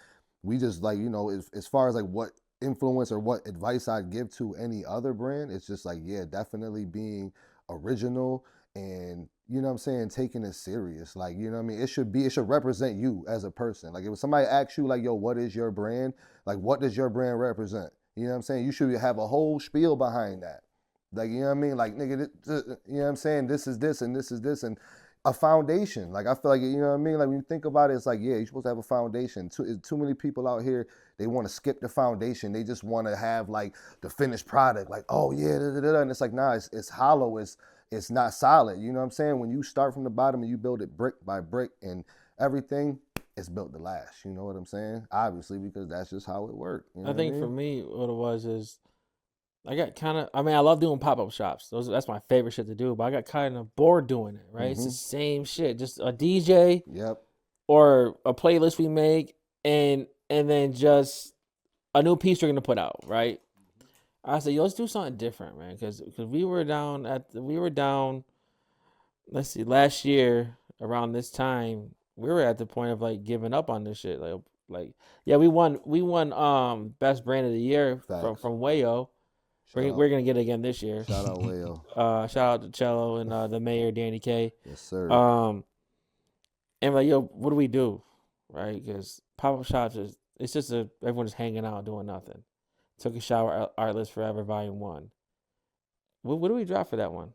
we just like, you know, as far as like what influence or what advice I'd give to any other brand, it's just like, yeah, definitely being original and, you know what I'm saying, taking it serious. Like, you know what I mean? It should represent you as a person. Like if somebody asks you like, yo, what is your brand? Like, what does your brand represent? You know what I'm saying? You should have a whole spiel behind that. Like, you know what I mean? Like, nigga, you know what I'm saying? This is this and this is this and a foundation. Like, I feel like, you know what I mean? Like, when you think about it, it's like, yeah, you're supposed to have a foundation. Too many people out here, they want to skip the foundation. They just want to have, like, the finished product. Like, oh, yeah, and it's like, nah, it's hollow. It's not solid. You know what I'm saying? When you start from the bottom and you build it brick by brick and everything, it's built to last. You know what I'm saying? Obviously, because that's just how it worked. You know I think for me, what it was is I got kind of, I mean, I love doing pop-up shops. That's my favorite shit to do, but I got kind of bored doing it, right? It's the same shit. Just a DJ or a playlist we make and then just a new piece we're going to put out, right? I said, yo, let's do something different, man, because we were down, let's see, last year around this time, we were at the point of like giving up on this shit. Like yeah, we won best brand of the year from Wayo. We're gonna get it again this year. Shout out Wayo. Shout out to Cello and the mayor Danny K. Yes sir. And like, yo, what do we do, right? Because pop-up shops it's just everyone just hanging out doing nothing. Took a shower, Artlist Forever Volume 1. What do we drop for that one?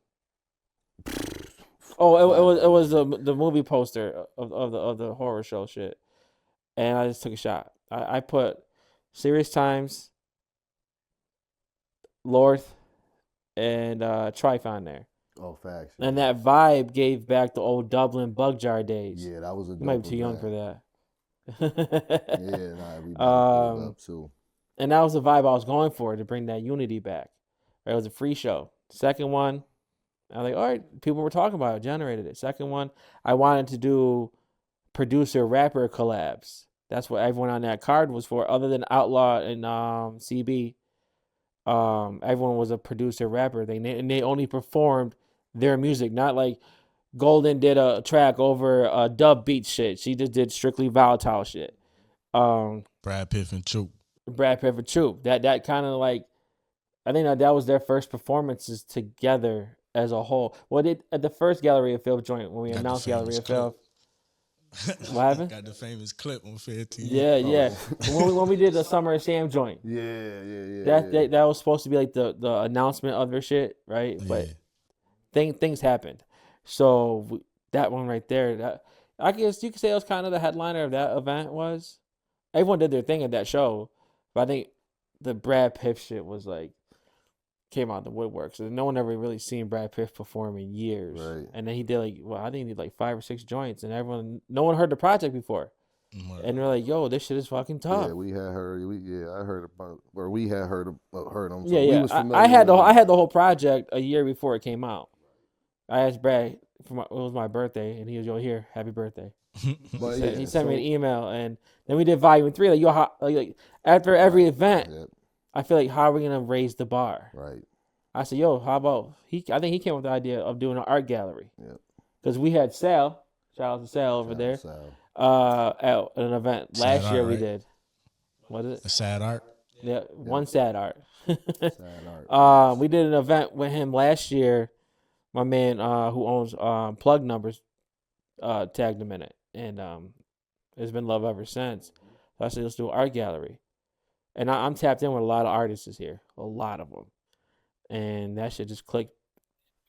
Oh, it was the movie poster of the horror show shit, and I just took a shot. I put Serious Times, Lorth, and Trife on there. Oh, facts. And that vibe gave back the old Dublin Bug Jar days. Yeah, that was a. You might be too young for that. Yeah, nah, we pulled up too. And that was the vibe I was going for, to bring that unity back. Right? It was a free show. Second one, I was like, all right, people were talking about it, generated it. Second one, I wanted to do producer-rapper collabs. That's what everyone on that card was for, other than Outlaw and CB. Everyone was a producer-rapper. They only performed their music, not like Golden did a track over dub beat shit. She just did strictly volatile shit. Brad Pitt and Troop. That kind of like, I think that was their first performances together as a whole. Well, at the first Galleria Filth joint when we announced Galleria Filth. What happened? Got the famous clip on PhamTV. Yeah. when we did the Summer of Sam joint. Yeah. That was supposed to be like the announcement of their shit, right? But things happened. So that one right there, that I guess you could say it was kind of the headliner of that event. Was everyone did their thing at that show, but I think the Brad Pitt shit was like came out of the woodwork. So no one ever really seen Brad Pitt perform in years. Right. And then he did I think he did like 5 or 6 joints, and no one heard the project before. Right. And they're like, yo, this shit is fucking tough. Yeah, we had heard. I heard about, or we had heard him. So yeah. We was I had the whole project a year before it came out. I asked Brad it was my birthday, and he was, yo, here, happy birthday. He sent me an email, and then we did volume 3. Like, yo, like after every event, I feel like, how are we gonna raise the bar? Right. I said, yo, how about I think he came with the idea of doing an art gallery. Because we had Sal, shout out to Sal over there, at an event last year. We did. What is it? A sad art. Yeah, one sad art. Sad art. We did an event with him last year. My man who owns Plug Numbers tagged him in it, and it's been love ever since. So I said, let's do an art gallery, and I'm tapped in with a lot of artists here, a lot of them, and that shit just clicked.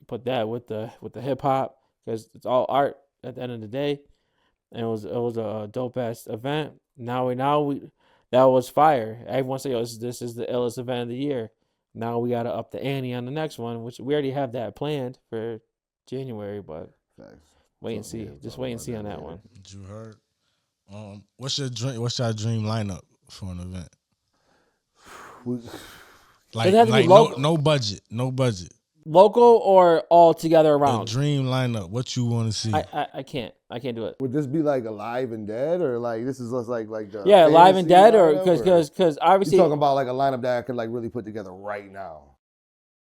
Put that with the hip hop, because it's all art at the end of the day, and it was a dope ass event. Now we that was fire. Everyone say, yo, this is the illest event of the year. Now we gotta up the ante on the next one, which we already have that planned for January, but wait and see. Just wait and see on that one. You heard? What's your dream? What's your dream lineup for an event? Like no budget, no budget. Local or all together around? The dream lineup. What you want to see? I can't do it. Would this be like Alive and Dead, or like this is just like the Alive and Dead, or because obviously you're talking about like a lineup that I could like really put together right now.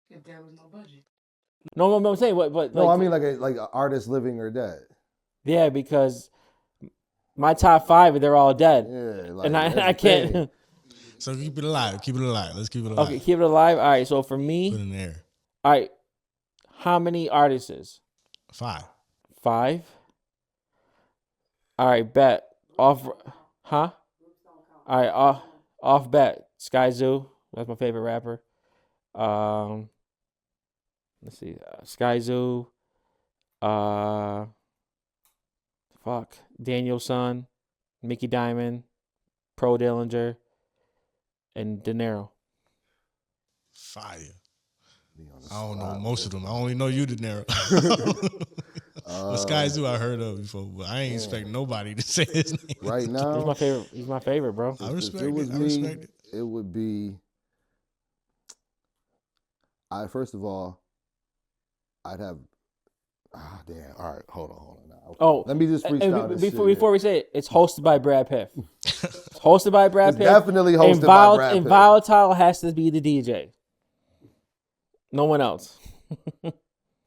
If there was no budget. No, I'm saying but no, I mean like an artist living or dead. Yeah, because my top 5 they're all dead. Yeah, like, and I can't. So keep it alive. Keep it alive. Let's keep it alive. Okay, keep it alive. All right. So for me, put it in there. All right. How many artists? 5. 5. All right. Bet off. Huh? All right. Off bet. Sky Zoo. That's my favorite rapper. Let's see. Sky Zoo. Daniel Son, Mickey Diamond, Pro Dillinger, and De Niro. Fire. I don't know most of them. I only know you, De Niro. But Sky Zoo I heard of before, but I ain't expect nobody to say his name. Right now, he's my favorite, bro. I respect it. It would be. First of all, I'd have. Damn. All right, hold on. Okay. Oh, let me just freestyle this before we say it, it's hosted by Brad Pitt. It's hosted by Brad Pitt. Definitely hosted by Brad Pitt. And Volatile has to be the DJ. No one else.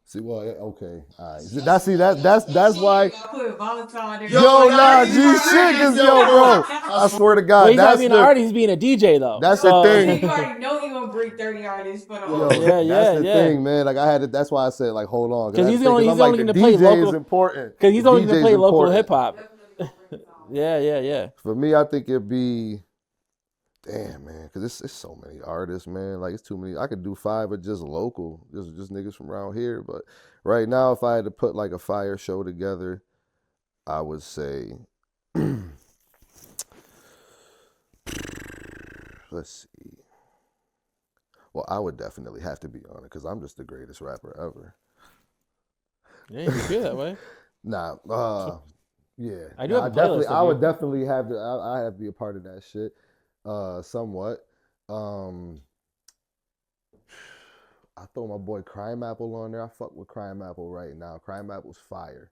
See, well, okay, all right. That's why. Yo, nah, G shit is bro. I swear to God, he's not being an artist. He's being a DJ though. That's the thing. You already know he gonna bring 30 artists for the That's the thing, man. Like I had it. That's why I said like, hold on, because he's only going to play local. Is important. Because he's only going to play local hip hop. Yeah. For me, I think it'd be. Damn, man, because it's so many artists, man. Like, it's too many. I could do 5 of just local, just niggas from around here. But right now, if I had to put, like, a fire show together, I would say, let's see. Well, I would definitely have to be on it because I'm just the greatest rapper ever. Yeah, you feel that way. Nah, yeah. I do have a playlist. I would definitely have to. I have to be a part of that shit. Somewhat. I throw my boy Crime Apple on there. I fuck with Crime Apple right now. Crime Apple's fire.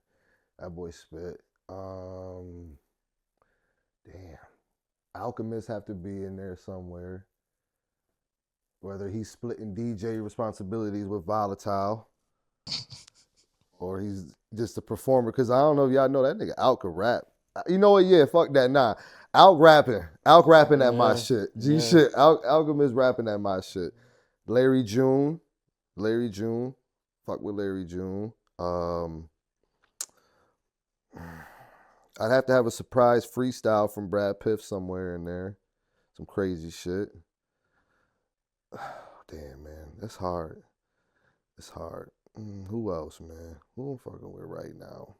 That boy spit. Damn. Alchemist have to be in there somewhere. Whether he's splitting DJ responsibilities with Volatile or he's just a performer. Because I don't know if y'all know that nigga Al could rap. You know what? Yeah, fuck that. Nah. Out rapping at my shit. Shit. Alchemist rapping at my shit. Larry June. Fuck with Larry June. I'd have to have a surprise freestyle from Brad Pitt somewhere in there. Some crazy shit. Damn, man. That's hard. It's hard. Who else, man? Who I'm fucking with right now?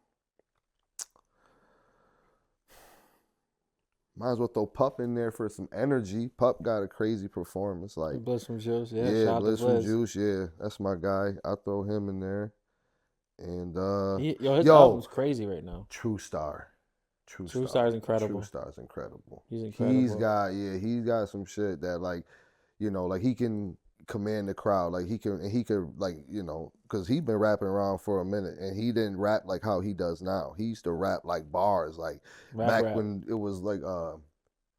Might as well throw Pup in there for some energy. Pup got a crazy performance. Like Bliss from Juice, yeah. Yeah, Bliss from Juice, yeah. That's my guy. I'll throw him in there. And his album's crazy right now. True Star. True Star is incredible. True Star's incredible. He's incredible. He's got some shit that like, like he can command the crowd. Like he could like, because he's been rapping around for a minute and he didn't rap like how he does now. He used to rap like bars, like back when it was like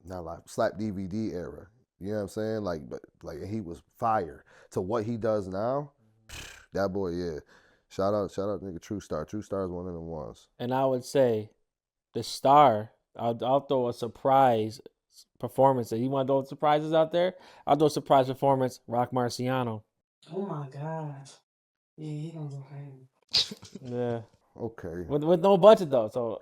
not like Slap DVD era. You know what I'm saying? Like, but like he was fire to what he does now. That boy, yeah. Shout out nigga True Star. True Star is one of them ones. And I would say the star, I'll throw a surprise performance. You want to throw surprises out there? I'll throw a surprise performance, Rock Marciano. Oh my God. Yeah, he gonna go crazy. Yeah. Okay. With no budget though, so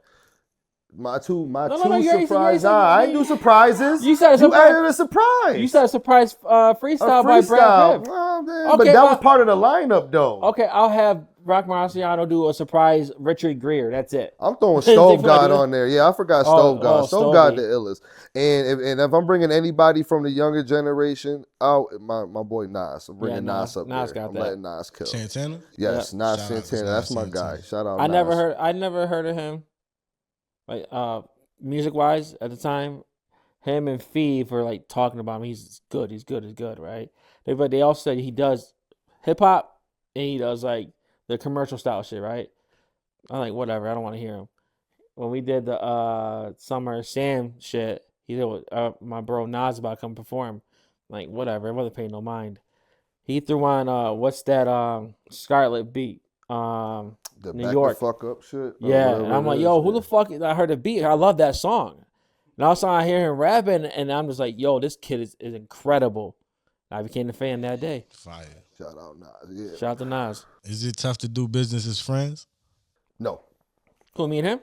my two surprises. I ain't do surprises. You said added a surprise. You said a surprise freestyle by Brad Pitt. Okay, but that was part of the lineup though. Okay, I'll have Rock Marciano do a surprise Richard Gere. That's it. I'm throwing Stove God on there. Yeah, I forgot Stove God. Stove God the illest. And if I'm bringing anybody from the younger generation out, my boy Nas. I'm bringing Nas up Nas there. I'm letting Nas kill. Santana? Yes, Nas Santana. That's my guy. Shout out Nas. I never heard of him. Like music wise at the time, him and Phamily were like talking about him. He's good, right? But they also said he does hip hop and he does like the commercial style shit, right? I'm like, whatever, I don't want to hear him. When we did the Summer Sam shit, he did my bro Nas about to come perform. Like, whatever, I wasn't paying no mind. He threw on what's that Scarlet beat? The New back York. the fuck up shit. Yeah, and I'm like, yo, who the fuck? I heard the beat. I love that song. And also I hear him rapping, and I'm just like, yo, this kid is incredible. I became a fan that day. Fire. Shout out Nas. Yeah. Shout out to Nas. Is it tough to do business as friends? No. Who, me and him?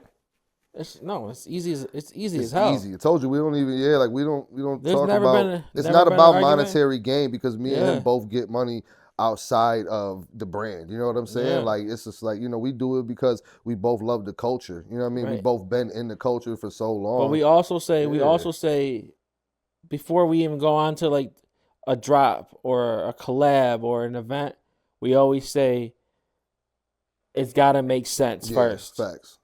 It's easy as hell. Easy. I told you we don't even we don't There's talk never about. It's not about monetary gain because me and him both get money outside of the brand. You know what I'm saying? Yeah. Like it's just like, we do it because we both love the culture. You know what I mean? Right. We both been in the culture for so long. But we also say before we even go on to like a drop or a collab or an event, we always say it's gotta make sense first. Facts.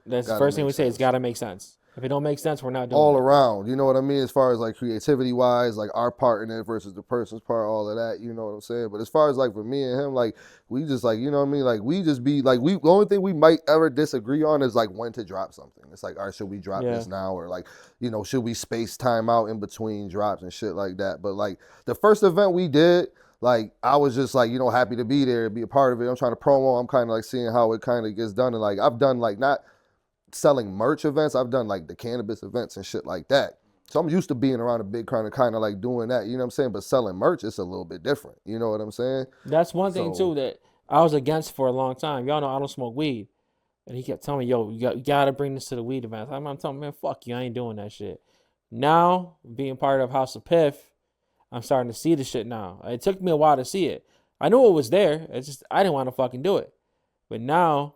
That's the first thing we say. It's gotta make sense. If it don't make sense, we're not doing all it. around. You know what I mean? As far as like creativity wise, like our part in it versus the person's part, all of that. You know what I'm saying? But as far as like for me and him, like we just like, you know what I mean? Like we just be like the only thing we might ever disagree on is like when to drop something. It's like, all right, should we drop this now, or like, should we space time out in between drops and shit like that? But like the first event we did, like I was just like, happy to be there, be a part of it. I'm trying to promo. I'm kind of like seeing how it kind of gets done, and like I've done like not selling merch events. I've done like the cannabis events and shit like that. So I'm used to being around a big crowd and kind of like doing that, you know what I'm saying? But selling merch, it's a little bit different. You know what I'm saying? That's one thing too that I was against for a long time. Y'all know I don't smoke weed. And he kept telling me, yo, you gotta bring this to the weed events. I'm telling him, man, fuck you, I ain't doing that shit. Now, being part of House of Piff, I'm starting to see the shit now. It took me a while to see it. I knew it was there. It's just I didn't want to fucking do it. But now,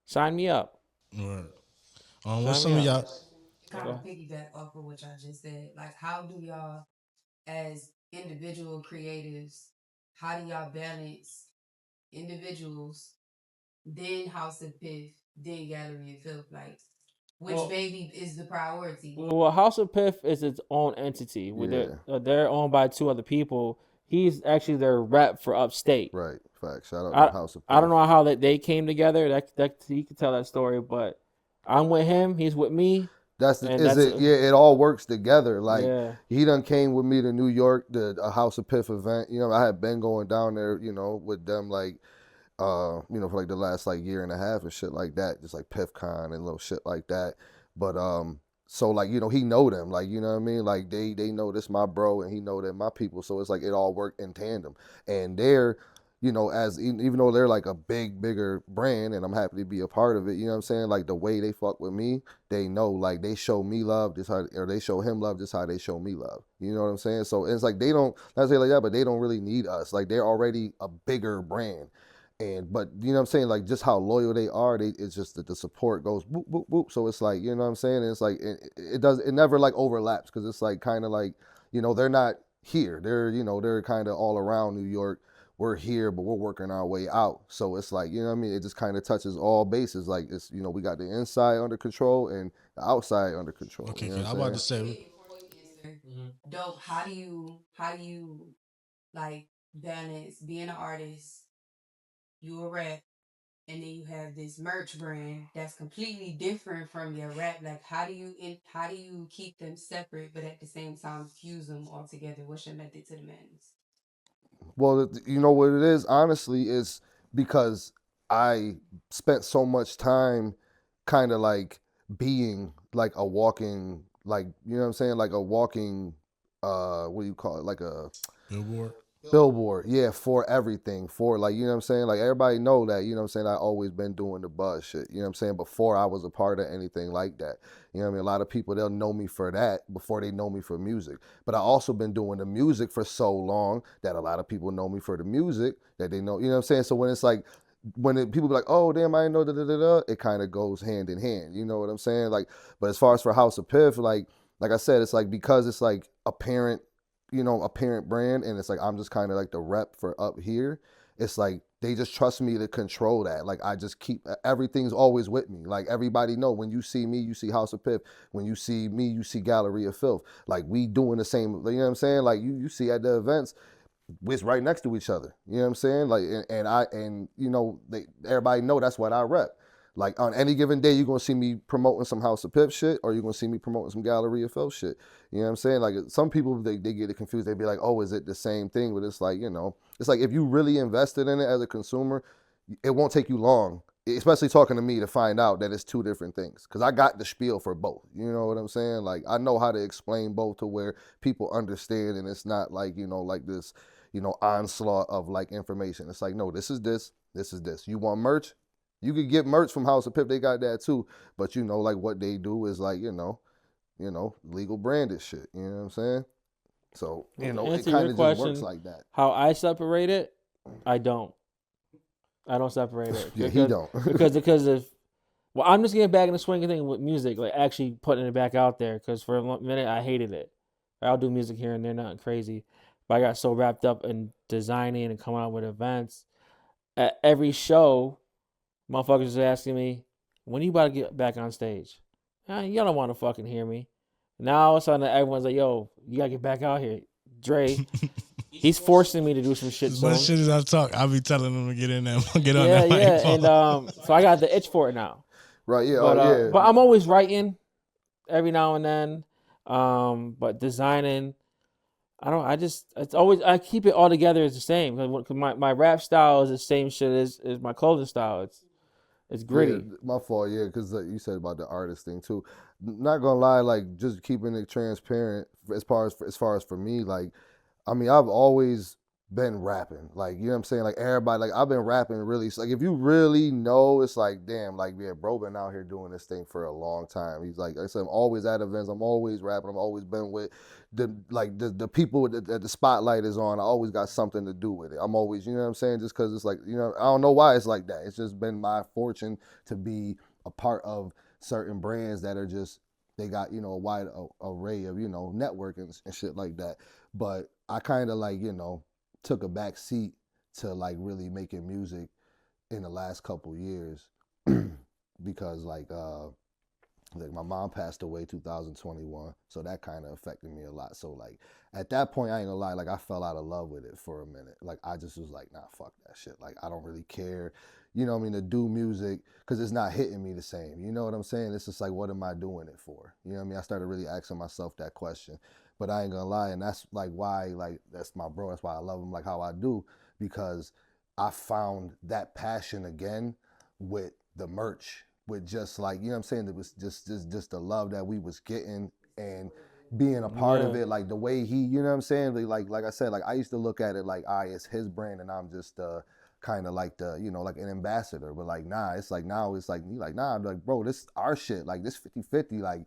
sign me up. Right. What's some of y'all? Kind of piggyback off of what y'all just said. Like, how do y'all, as individual creatives, how do y'all balance individuals, then House of Piff, then Galleria Filth? Like, which baby is the priority? Well, House of Piff is its own entity. They're owned by two other people. He's actually their rep for Upstate. Right. Facts. Shout out to House of Piff. I don't know how they came together. That he could tell that story, but I'm with him. He's with me. It all works together. Like he done came with me to New York, a House of Piff event. I had been going down there, with them like, for like the last like year and a half and shit like that, just like PiffCon and little shit like that. But so like he know them, like you know what I mean, like they know this my bro and he know that my people. So it's like it all worked in tandem, and they're. As even though they're like a bigger brand and I'm happy to be a part of it, you know what I'm saying? Like the way they fuck with me, they know like they show me love, or they show him love, just how they show me love. You know what I'm saying? So it's like they don't, not say like that, but they don't really need us. Like they're already a bigger brand. But you know what I'm saying? Like just how loyal they are, it's just that the support goes boop, boop, boop. So it's like, you know what I'm saying? And it's like, it never like overlaps because it's like kind of like, they're not here. They're kind of all around New York. We're here, but we're working our way out. So it's like, you know what I mean? It just kind of touches all bases. Like it's, we got the inside under control and the outside under control. Okay, I'm about to say. Dope. How do you like balance being an artist, you a rap, and then you have this merch brand that's completely different from your rap? Like how do you keep them separate but at the same time fuse them all together? What's your method to the madness? Well, you know what it is, honestly, is because I spent so much time kind of like being like a walking, like, you know what I'm saying? Like a walking, what do you call it? Like a billboard. Yeah, for everything. For like, you know what I'm saying? Like everybody know that, you know what I'm saying? I always been doing the buzz shit, you know what I'm saying? Before I was a part of anything like that. You know what I mean? A lot of people, they'll know me for that before they know me for music. But I also been doing the music for so long that a lot of people know me for the music that they know, you know what I'm saying? So when it's like, when people be like, oh damn, I didn't know da, it kind of goes hand in hand. You know what I'm saying? Like, but as far as for House of Piff, like I said, it's like because it's like a parent, a parent brand, and it's like I'm just kind of like the rep for up here. It's like they just trust me to control that. Like I just keep everything's always with me. Like everybody know when you see me, you see House of Piff. When you see me, you see Galleria Filth. Like we doing the same. You know what I'm saying? Like you see at the events, we're right next to each other. You know what I'm saying? Like and everybody know that's what I rep. Like on any given day, you're gonna see me promoting some House of Pip shit, or you're gonna see me promoting some Galleria Filth shit. You know what I'm saying? Like some people they get it confused. They be like, oh, is it the same thing? But it's like, it's like if you really invested in it as a consumer, it won't take you long, especially talking to me, to find out that it's two different things. Cause I got the spiel for both. You know what I'm saying? Like I know how to explain both to where people understand, and it's not like, like this, onslaught of like information. It's like, no, this is this is this. You want merch? You could get merch from House of Pip. They got that too. But like what they do is like, legal branded shit. You know what I'm saying? So, it kind of just works like that. How I separate it, I don't separate it. Yeah, he don't. because if, well, I'm just getting back in the swing of thing with music, like actually putting it back out there. Because for a minute, I hated it. I'll do music here and there, nothing crazy. But I got so wrapped up in designing and coming out with events. At every show, motherfuckers was asking me, when are you about to get back on stage? Y'all don't want to fucking hear me. Now all of a sudden everyone's like, yo, you gotta get back out here. Dre, he's forcing me to do some shit. What shit is I talk? I'll be telling them to get in there, get on that mic. Yeah, and so I got the itch for it now. Right, yeah, but, but I'm always writing every now and then. But designing, I keep it all together as the same. Cause my rap style is the same shit as my clothing style. It's gritty. Yeah, my fault, yeah, because you said about the artist thing too. Not gonna lie, like just keeping it transparent as far as for me, like, I mean, I've always been rapping, like, you know what I'm saying, like everybody, like I've been rapping really, like if you really know, it's like, damn, like yeah, bro been out here doing this thing for a long time. He's like I said, I'm always at events, I'm always rapping, I've always been with the people that the spotlight is on. I always got something to do with it. I'm always, you know what I'm saying, just because it's like, I don't know why it's like that. It's just been my fortune to be a part of certain brands that are just, they got, a wide array of, network and shit like that. But I kind of like, took a back seat to like really making music in the last couple years because like my mom passed away 2021, so that kind of affected me a lot. So like at that point, I ain't gonna lie, like I fell out of love with it for a minute. Like I just was like, nah, fuck that shit. Like I don't really care, to do music because it's not hitting me the same. You know what I'm saying? It's just like, what am I doing it for? You know what I mean? I started really asking myself that question. But I ain't gonna lie, and that's like why, like that's my bro. That's why I love him like how I do, because I found that passion again with the merch. With just like, you know what I'm saying, it was just the love that we was getting and being a part of it, like the way he, you know what I'm saying, like I said, like I used to look at it like, it's his brand and I'm just kind of like the, like an ambassador, but like nah, it's like now it's like you like nah, I'm like bro, this our shit, like this 50-50, like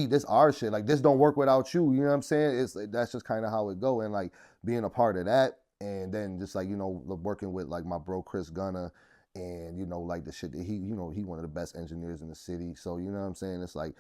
this our shit, like this don't work without you, you know what I'm saying? That's just kind of how it go, and like being a part of that, and then just like working with like my bro Chris Gunner. And, like the shit that he one of the best engineers in the city. So, you know what I'm saying? It's like,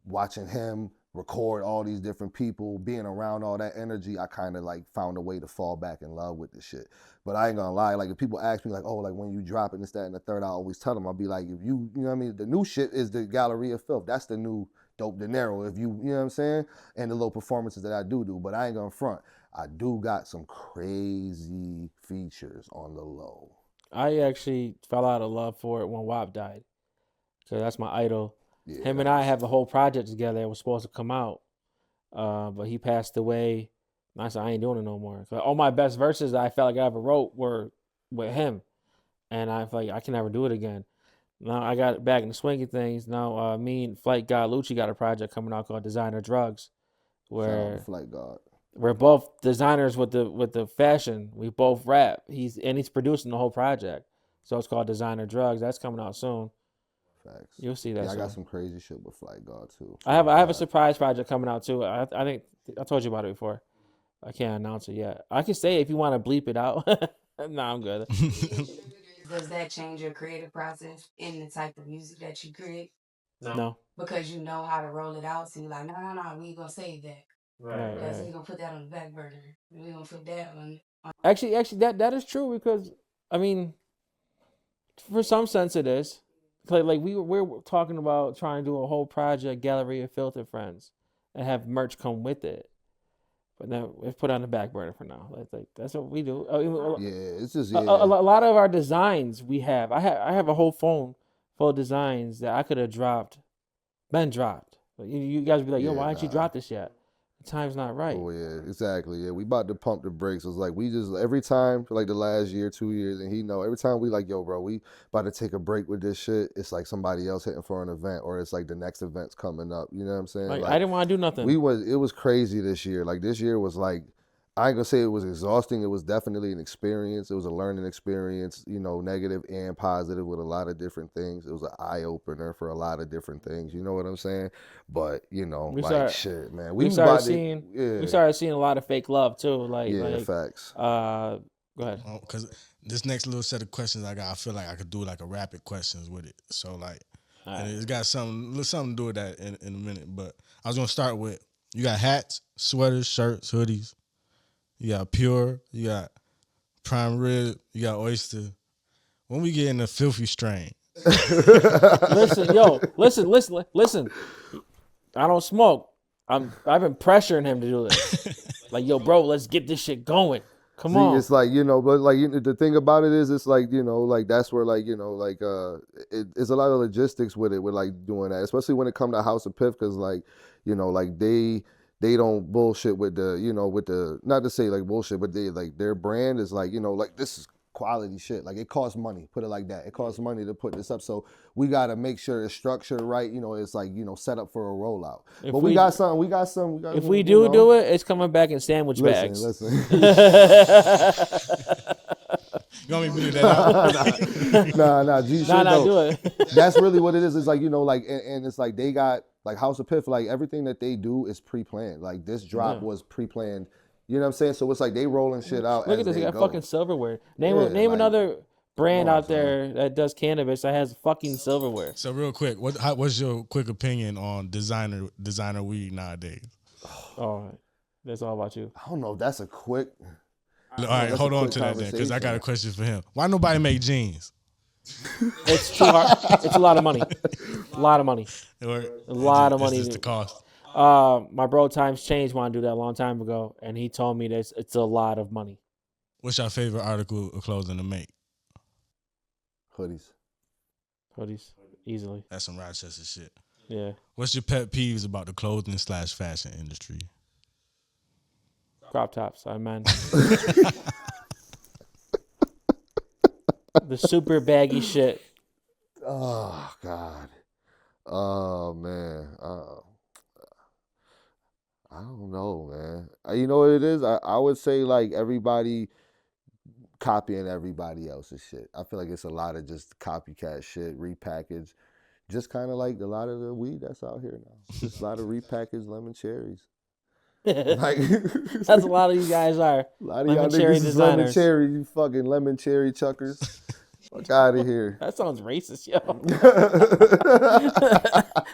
watching him record all these different people, being around all that energy, I kind of like found a way to fall back in love with the shit. But I ain't gonna lie, like if people ask me like, oh, like when you drop it, this, that, and the third, I always tell them, I'll be like, if you know what I mean? The new shit is the Galleria Filth. That's the new dope dinero. If you know what I'm saying? And the little performances that I do. But I ain't gonna front. I do got some crazy features on the low. I actually fell out of love for it when WAP died. So that's my idol. Yeah, him and I have a whole project together that was supposed to come out. But he passed away. And I said, I ain't doing it no more. So all my best verses I felt like I ever wrote were with him. And I felt like I can never do it again. Now I got back in the swing of things. Now me and Flight God Lucci got a project coming out called Designer Drugs. Where Flight God. We're both designers with the fashion. We both rap. He's producing the whole project. So it's called Designer Drugs. That's coming out soon. Facts. You'll see that. Yeah, soon. I got some crazy shit with Flight God too. I have a surprise project coming out too. I think I told you about it before. I can't announce it yet. I can say it if you want to bleep it out. No, I'm good. does that change your creative process in the type of music that you create? No. Because you know how to roll it out, so you're like, no, we ain't gonna save that. Right. We gonna put that on the back burner. We gonna put that on. Actually, that is true because I mean, for some sense it is. Like we're talking about trying to do a whole project, Galleria Filth and Friends, and have merch come with it. But now it's put on the back burner for now. That's what we do. It's just a lot of our designs we have. I have a whole phone full of designs that I could have been dropped. You guys would be like, yo, why didn't you drop this yet? The time's not right. Oh yeah, exactly. Yeah, we about to pump the brakes. It's like we just every time for like the last year, 2 years, and he know every time we like, yo, bro, we about to take a break with this shit. It's like somebody else hitting for an event, or it's like the next event's coming up. You know what I'm saying? Like I didn't want to do nothing. It was crazy this year. Like this year was like, I ain't gonna say it was exhausting. It was definitely an experience. It was a learning experience, you know, negative and positive with a lot of different things. It was an eye opener for a lot of different things. You know what I'm saying? But you know, shit, man. We started seeing a lot of fake love too. Facts. Go ahead. Because this next little set of questions I got, I feel like I could do like a rapid questions with it. So like, and it's got something to do with that in a minute. But I was gonna start with, you got hats, sweaters, shirts, hoodies. You got Pure, you got Prime Rib, you got Oyster. When we get in the filthy strain. Listen. I don't smoke. I've been pressuring him to do this. Like, yo, bro, let's get this shit going. Come on. It's like, you know, but like the thing about it is, it's like, you know, like that's where like, you know, like it's a lot of logistics with it, with like doing that, especially when it come to House of Piff, because like, you know, like they don't bullshit with the, you know, with the, not to say like bullshit, but they like their brand is like, you know, like this is quality shit. Like it costs money, put it like that. It costs money to put this up. So we got to make sure it's structured right. You know, it's like, you know, set up for a rollout. But we got some. If we do it, it's coming back in sandwich bags. Listen. You want me to do that out? Nah. Do it. That's really what it is. It's like, you know, like, and it's like they got, like House of Piff, like everything that they do is pre-planned. Like this drop was pre-planned. You know what I'm saying? So it's like they rolling shit out. Look at this. They got fucking silverware. Name another brand out there that does cannabis that has fucking silverware. So real quick, what's your quick opinion on designer weed nowadays? Oh, that's all about you. I don't know if that's a quick. All right, hold on to that then, because I got a question for him. Why nobody make jeans? It's too hard. It's a lot of money. A lot of money. It's just the cost. My bro Times Change wanted to do that a long time ago, and he told me that it's a lot of money. What's your favorite article of clothing to make? Hoodies, easily. That's some Rochester shit. Yeah. What's your pet peeves about the clothing / fashion industry? Crop tops, I meant. The super baggy shit. Oh God. Oh man. I don't know, man. You know what it is? I would say like everybody copying everybody else's shit. I feel like it's a lot of just copycat shit, repackaged. Just kind of like a lot of the weed that's out here now. Just a lot of repackaged lemon cherries. Like, that's a lot of you guys are. A lot of y'all niggas is lemon cherry, you fucking lemon cherry chuckers. Fuck out of here. That sounds racist, yo.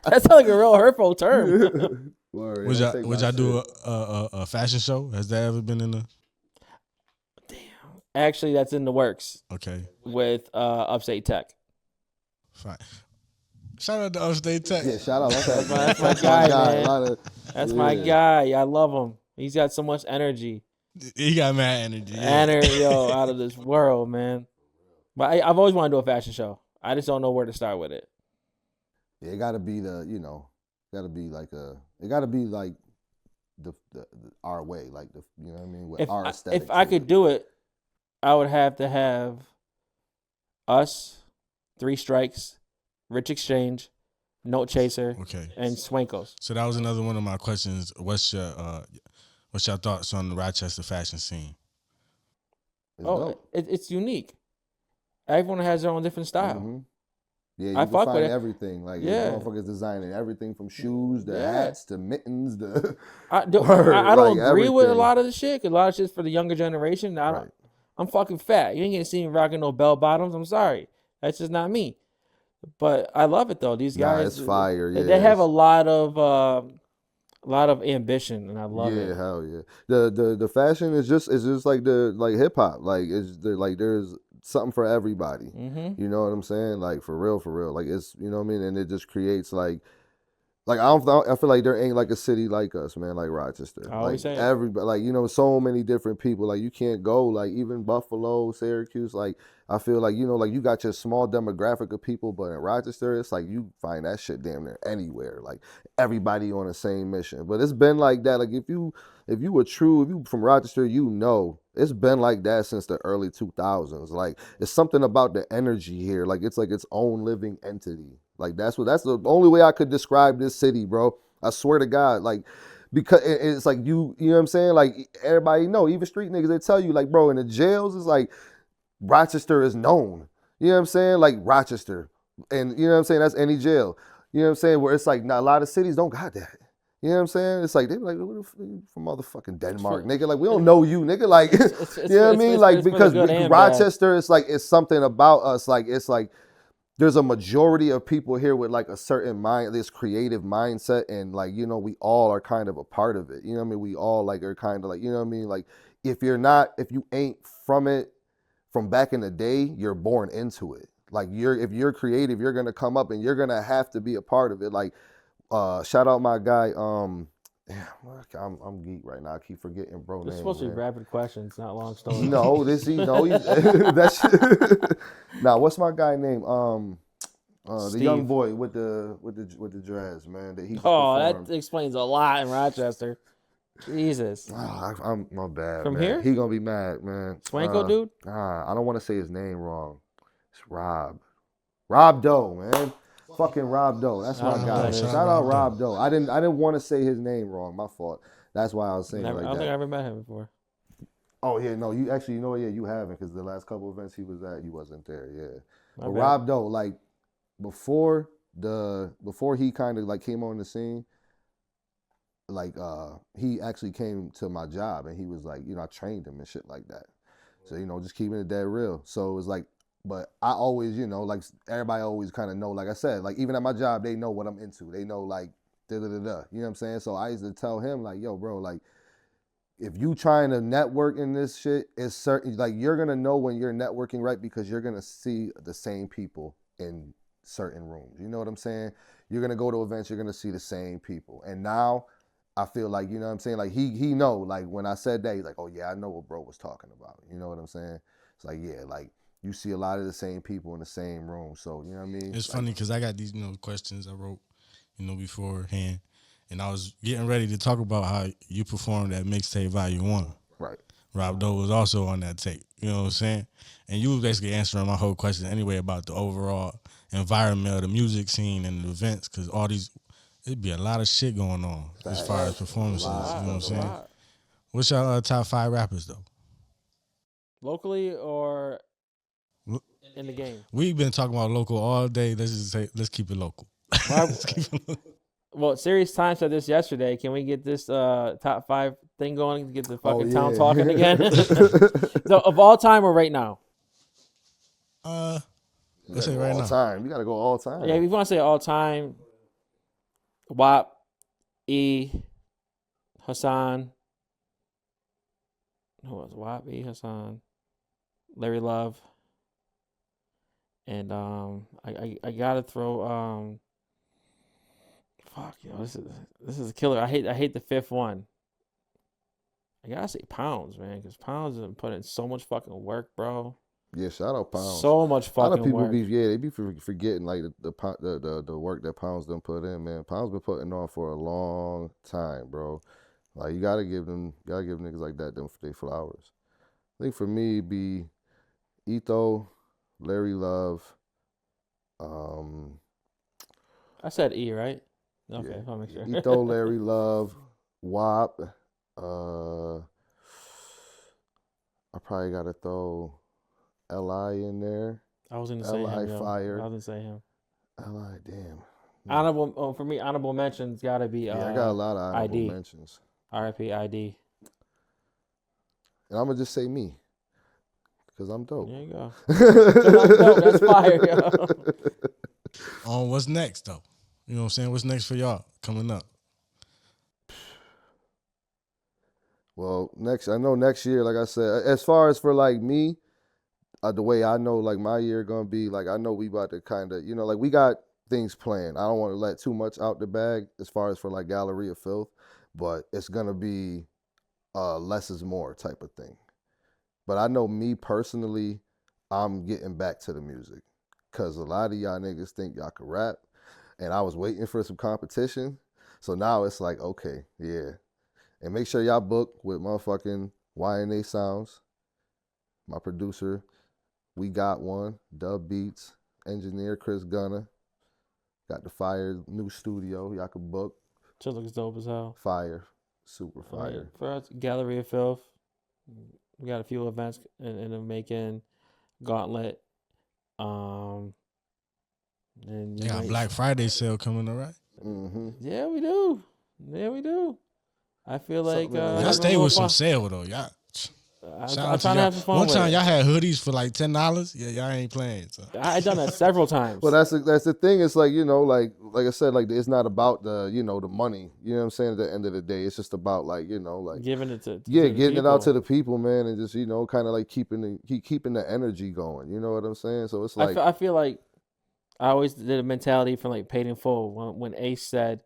That sounds like a real hurtful term. Would y'all do a fashion show? Has that ever been in the? Damn. Actually, that's in the works. Okay. With Upstate Tech. Fine. Shout out to Upstate Tech. Yeah, shout out. That's my guy, man. That's my guy. I love him. He's got so much energy. He got mad energy. Yeah. Energy, yo, out of this world, man. But I've always wanted to do a fashion show. I just don't know where to start with it. Yeah, it got to be the, you know, it got to be like the our way, like the, you know what I mean, with our aesthetic. If I could do it, I would have to have us, Three Strikes, Rich Exchange, Note Chaser, and Swankos. So that was another one of my questions. What's your thoughts on the Rochester fashion scene? It's unique. Everyone has their own different style. Mm-hmm. Yeah, you can find everything. Like, motherfuckers designing everything from shoes to hats to mittens to. I don't agree with a lot of the shit, because a lot of shit's for the younger generation. I'm fucking fat. You ain't gonna see me rocking no bell bottoms. I'm sorry. That's just not me. But I love it though. These guys, it's fire. They have a lot of ambition, and I love it. Yeah, hell yeah. The fashion is just like hip hop. Like there's something for everybody. Mm-hmm. You know what I'm saying? Like for real. Like it's, you know what I mean? And it just creates like I feel like there ain't like a city like us, man, like Rochester. I always say everybody, like, you know, so many different people. Like you can't go, like even Buffalo, Syracuse, like I feel like, you know, like you got your small demographic of people, but in Rochester, it's like you find that shit damn near anywhere. Like everybody on the same mission. But it's been like that. Like if you from Rochester, you know, it's been like that since the early 2000s. Like it's something about the energy here. Like it's like its own living entity. Like that's the only way I could describe this city, bro. I swear to God, like, because it's like you know what I'm saying? Like everybody know, even street niggas, they tell you like, bro, in the jails, it's like Rochester is known. You know what I'm saying? Like Rochester. And you know what I'm saying? That's any jail. You know what I'm saying? Where it's like, not a lot of cities don't got that. You know what I'm saying? It's like, they be like, what the fuck you from motherfucking Denmark, nigga? Like, we don't know you, nigga. Like, you know what I mean? Like, because Rochester, it's like, it's something about us. Like, it's like, there's a majority of people here with like a certain this creative mindset, and like, you know, we all are kind of a part of it. You know what I mean? We all like are kind of like, you know what I mean? Like if you ain't from it from back in the day, you're born into it. Like if you're creative, you're gonna come up and you're gonna have to be a part of it. Like shout out my guy, damn, I'm geek right now. I keep forgetting bro names. It's supposed to be rapid questions, not long stories. No, that's now. What's my guy name? The young boy with the dreads, man. That he. That explains a lot in Rochester. Jesus. I'm my bad. From man. here? He gonna be mad, man. Swanko dude. I don't want to say his name wrong. It's Rob Doe, man. Fucking Rob Doe. That's my guy. Shout out Rob Doe. I didn't want to say his name wrong. My fault. That's why I was saying like that. I don't think I ever met him before. Oh yeah, no, you actually, you know, yeah, you haven't, because the last couple events he was at, you wasn't there, yeah. But Rob Doe, like before he kind of like came on the scene, like he actually came to my job and he was like, you know, I trained him and shit like that. So, you know, just keeping it that real. So it was like, but I always, you know, like everybody always kind of know, like I said, like even at my job, they know what I'm into. They know like da-da-da-da. You know what I'm saying? So I used to tell him like, yo, bro, like if you trying to network in this shit, it's certain, like you're going to know when you're networking, right? Because you're going to see the same people in certain rooms. You know what I'm saying? You're going to go to events, you're going to see the same people. And now I feel like, you know what I'm saying? Like he know, like when I said that, he's like, oh yeah, I know what bro was talking about. You know what I'm saying? It's like, yeah, like you see a lot of the same people in the same room. So, you know what I mean? It's like, funny because I got these, you know, questions I wrote, you know, beforehand. And I was getting ready to talk about how you performed at Mixtape Volume 1. Right. Rob Doe was also on that tape. You know what I'm saying? And you was basically answering my whole question anyway about the overall environment of the music scene and the events, because all these, it'd be a lot of shit going on as far as performances. You know what I'm saying? What's your top 5 rappers, though? Locally or in the game? We've been talking about local all day. Let's keep it local. Let's keep it local. Well, Serious Time said this yesterday. Can we get this top 5 thing going to get the fucking town talking again? So, of all time or right now? Let's say right now. All time. You got to go all time. Yeah, if you want to say all time, WAP, E, Hassan. Who was WAP, E, Hassan, Larry Love, and I gotta throw fuck, yo, this is a killer. I hate the 5th one. I gotta say Pounds, man, because Pounds has been putting in so much fucking work, bro. Yeah, shout out Pounds. So much fucking work. A lot of people they be forgetting like the work that Pounds done put in, man. Pounds been putting on for a long time, bro. Like you gotta give niggas like that them their flowers. I think for me it'd be Etho, Larry Love. I said E, right? Okay, yeah. I'll make sure. Etho, Larry Love, WAP. I probably gotta throw L.I. in there. I was gonna say him. L.I. Fire. I was gonna say him. L.I. Damn. For me, honorable mentions gotta be. Yeah, I got a lot of honorable mentions. R.I.P. ID. And I'm gonna just say me. Cause I'm dope. There you go. Cause I'm dope. That's fire, yo. What's next though? You know what I'm saying? What's next for y'all coming up? Well, I know next year, like I said, as far as for like me, the way I know like my year gonna be, like I know we about to kind of, like we got things planned. I don't want to let too much out the bag as far as for like Galleria Filth, but it's gonna be less is more type of thing. But I know me personally, I'm getting back to the music because a lot of y'all niggas think y'all can rap, and I was waiting for some competition. So now it's like, okay, yeah. And make sure y'all book with motherfucking YNA Sounds, my producer. We got one, Dub Beats, engineer Chris Gunner. Got the fire new studio. Y'all can book. Shit looks dope as hell. Fire. Super fire. For us, Galleria Filth, we got a few events in the making. Gauntlet. And you got Black Friday sale coming, all right? Mm-hmm. Yeah, we do. I feel like y'all stay with some sale though, y'all. I'm trying to have some fun. One time y'all had hoodies for like $10. Yeah, y'all ain't playing. So. I done that several times. Well, that's the thing. It's like, like I said, like it's not about the the money. You know what I'm saying? At the end of the day, it's just about like like giving it to getting it out to the people, man, and just kind of like keeping the energy going. You know what I'm saying? So it's like I feel like I always did a mentality from like paid in full. When Ace said,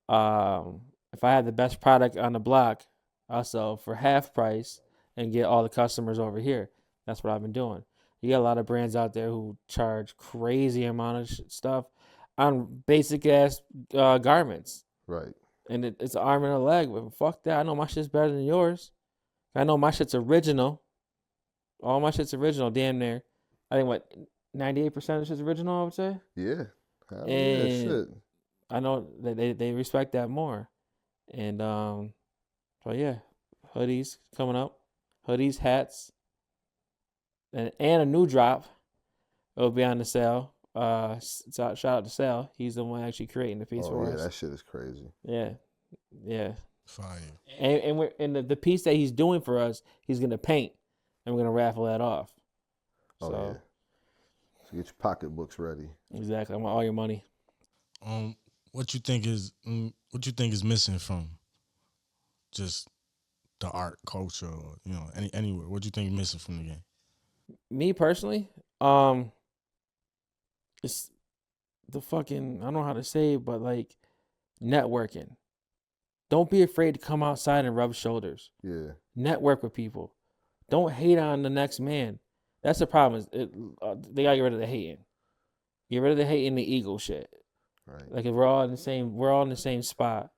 if I had the best product on the block, I'll sell for half price and get all the customers over here. That's what I've been doing. You got a lot of brands out there who charge crazy amount of stuff on basic ass garments. Right. And it's an arm and a leg. But fuck that. I know my shit's better than yours. I know my shit's original. All my shit's original, damn near. I think 98% of shit's original, I would say. Yeah. Hell and yeah, shit. I know that they respect that more. And so yeah, hoodies coming up. Hoodies, hats, and a new drop will be on the sale. Shout out to Sal. He's the one actually creating the piece for us. That shit is crazy. Yeah. Fire. And the piece that he's doing for us, he's gonna paint, and we're gonna raffle that off. Oh so, yeah. So get your pocketbooks ready. Exactly. I want all your money. What you think is missing from just the art culture, or anywhere? What do you think is missing from the game? Me personally, it's the fucking, I don't know how to say it, but like networking. Don't be afraid to come outside and rub shoulders. Yeah. Network with people. Don't hate on the next man. That's the problem. They gotta get rid of the hating. Get rid of the hating, the ego shit. Right. Like if we're all in the same spot.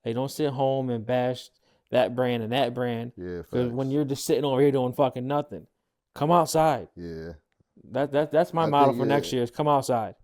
They don't sit home and bash that brand and that brand. Yeah. Because when you're just sitting over here doing fucking nothing, come outside. Yeah. That's my model for next year is come outside.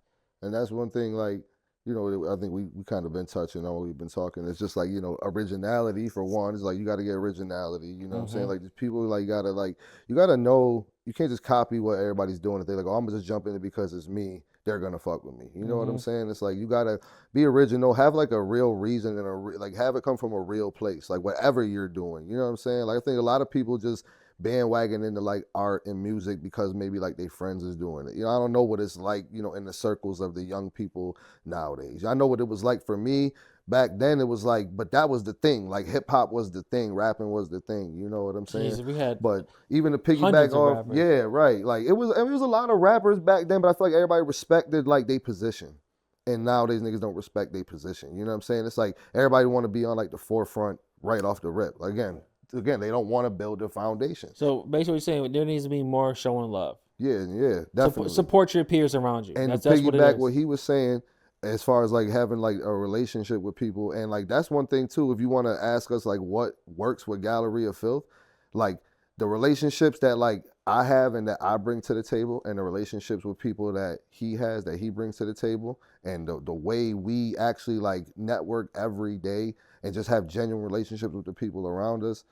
And that's one thing, like, I think we kind of been touching on what we've been talking. It's just like, originality for one. It's like you got to get originality. You know what I'm saying? Like, just people you got to know, you can't just copy what everybody's doing. If they're like, oh, I'm going to just jump in it because it's me, they're going to fuck with me. You know what I'm saying? It's like you got to be original, have like a real reason and like have it come from a real place, like whatever you're doing. You know what I'm saying? Like I think a lot of people just bandwagon into like art and music because maybe like their friends is doing it. I don't know what it's like, in the circles of the young people nowadays. I know what it was like for me back then. It was like, but that was the thing. Like hip hop was the thing, rapping was the thing. You know what I'm saying? Jesus, but even to piggyback off, yeah, right. Like it was a lot of rappers back then, but I feel like everybody respected like their position. And nowadays niggas don't respect their position. You know what I'm saying? It's like everybody want to be on like the forefront right off the rip. Again, they don't want to build a foundation. So basically, what you're saying, there needs to be more showing love. Yeah, definitely. Support your peers around you. And that's to piggyback what he was saying, as far as like having like a relationship with people, and like that's one thing too. If you want to ask us like what works with Galleria Filth, like the relationships that like I have and that I bring to the table, and the relationships with people that he has that he brings to the table, and the way we actually like network every day and just have genuine relationships with the people around us.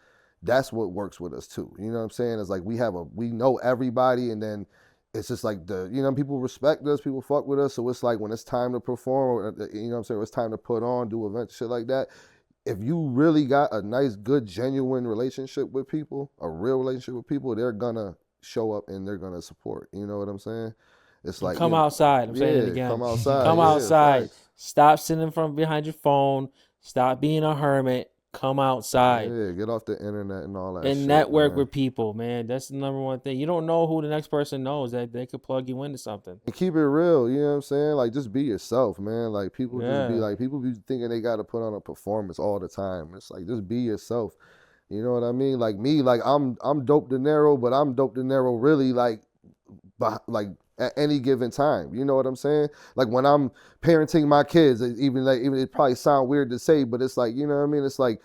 That's what works with us too. You know what I'm saying? It's like we know everybody, and then it's just like people respect us, people fuck with us. So it's like when it's time to perform, or, you know what I'm saying, it's time to put on, do events, shit like that. If you really got a nice, good, genuine relationship with people, a real relationship with people, they're gonna show up and they're gonna support. You know what I'm saying? It's like come outside. I'm saying it again. Come outside. Come outside. Facts. Stop sitting from behind your phone. Stop being a hermit. Come outside. Yeah, get off the internet and all that. And shit, network man. with people, man. That's the number one thing. You don't know who the next person knows that they could plug you into something. And keep it real, you know what I'm saying? Like, just be yourself, man. Like, people just be like, people be thinking they got to put on a performance all the time. It's like, just be yourself. You know what I mean? Like me, like I'm dope De Niro, but I'm dope De Niro really like at any given time. You know what I'm saying? Like when I'm parenting my kids, even it probably sound weird to say, but it's like, you know what I mean? It's like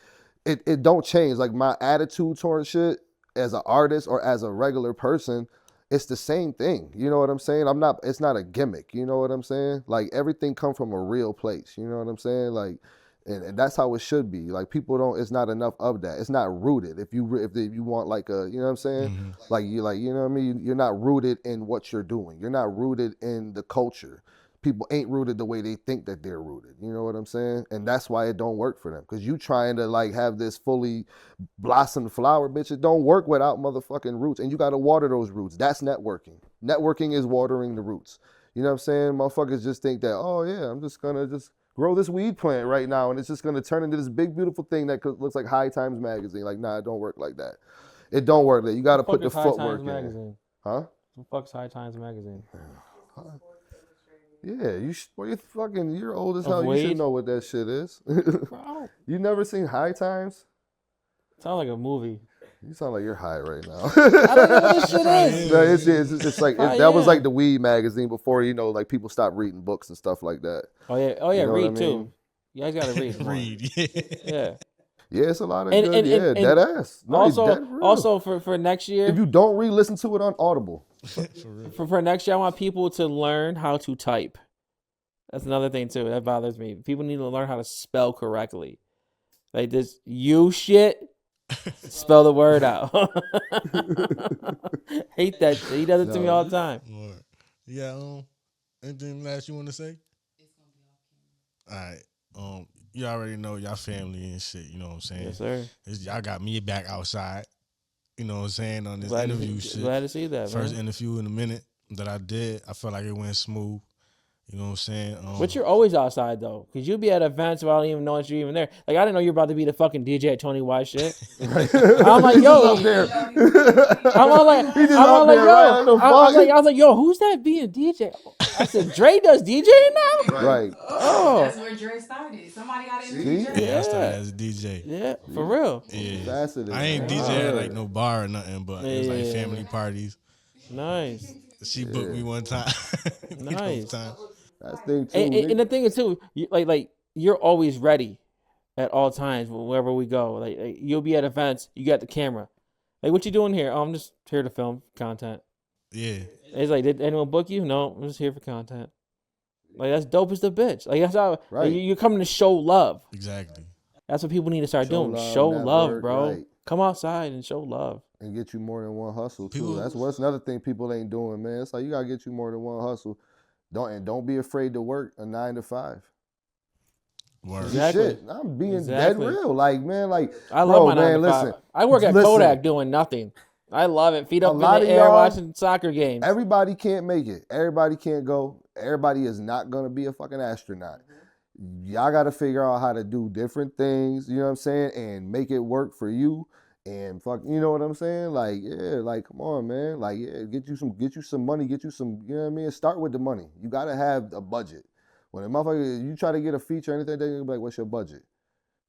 it don't change. Like my attitude towards shit as an artist or as a regular person, it's the same thing. You know what I'm saying? It's not a gimmick. You know what I'm saying? Like everything come from a real place. You know what I'm saying? Like, and that's how it should be. Like people don't. It's not enough of that. It's not rooted. If you want like a, you know what I'm saying? Mm-hmm. Like you know what I mean? You're not rooted in what you're doing. You're not rooted in the culture. People ain't rooted the way they think that they're rooted. You know what I'm saying? And that's why it don't work for them. Because you trying to like have this fully blossomed flower, bitch. It don't work without motherfucking roots. And you got to water those roots. That's networking. Networking is watering the roots. You know what I'm saying? Motherfuckers just think that, oh yeah, I'm just gonna just grow this weed plant right now and it's just gonna turn into this big beautiful thing that looks like High Times magazine. Like, nah, it don't work like that. It don't work like that. You gotta put the footwork in. Magazine? Huh? What the fuck's High Times magazine? Yeah, you're old as hell. You should know what that shit is. Bro, You never seen High Times? sound like a movie. You sound like you're high right now. I don't know what this shit is. No, it's like that was like the weed magazine before, you know, like people stopped reading books and stuff like that. Oh yeah, You know read what I mean? too. You guys gotta read. Read. Yeah. Yeah, it's a lot of And- good. and- and dead ass. No, Also for next year, if you don't read, listen to it on Audible. for next year, I want people to learn how to type. That's another thing too. That bothers me. People need to learn how to spell correctly. Like this, you shit. Spell the word out. Hate that shit. He does it to me all the time. Yeah. Anything last you want to say? All right. You already know y'all family and shit. You know what I'm saying? Yes, sir. Y'all got me back outside. You know what I'm saying, on this Glad interview to, shit. Glad to see that. First man. interview in a minute that I did. I felt like it went smooth. You know what I'm saying? But you're always outside though, because you'll be at events where I don't even know that you're even there. Like I didn't know you're about to be the fucking DJ at Tony White shit. I'm like, yo, up there. I'm all like, He just I'm all up like, there, yo, right? The I was like, yo, who's that being DJ? I said, Dre does DJ now. Right. Oh, That's where Dre started. Somebody got to interview Dre. Yeah, I started as a DJ. yeah, for real. Yeah. Faceted, I ain't man. DJ at like no bar or nothing, but it was like Yeah. family parties. Nice. She booked me one time. You know, Nice. time. That's the thing too. And the thing is too, like you're always ready at all times wherever we go. Like you'll be at events, you got the camera. Like, what you doing here? Oh, I'm just here to film content. Yeah. It's like, did anyone book you? No, I'm just here for content. Like that's dope as the bitch. Like that's how Right. you're coming to show love. Exactly. That's what people need to start doing. love, Show network, love, bro. right. Come outside and show love. And get you more than one hustle too. People- That's what's another thing people ain't doing, man. It's like you gotta get you more than one hustle. Don't be afraid to work a 9 to 5. Word. Exactly. Shit, I'm being Exactly. dead real. Like, man, like I love bro, my 9 man, to 5. listen. I work at Listen. Kodak doing nothing. I love it. Feet A up in lot the of air y'all- watching soccer games. Everybody can't make it. Everybody can't go. Everybody is not gonna be a fucking astronaut. Y'all gotta figure out how to do different things, you know what I'm saying, and make it work for you. And fuck, you know what I'm saying? Like, yeah, like come on, man. Like, yeah, get you some money, get you some, you know what I mean? Start with the money. You gotta have a budget. When a motherfucker, you try to get a feature or anything, they're gonna be like, what's your budget?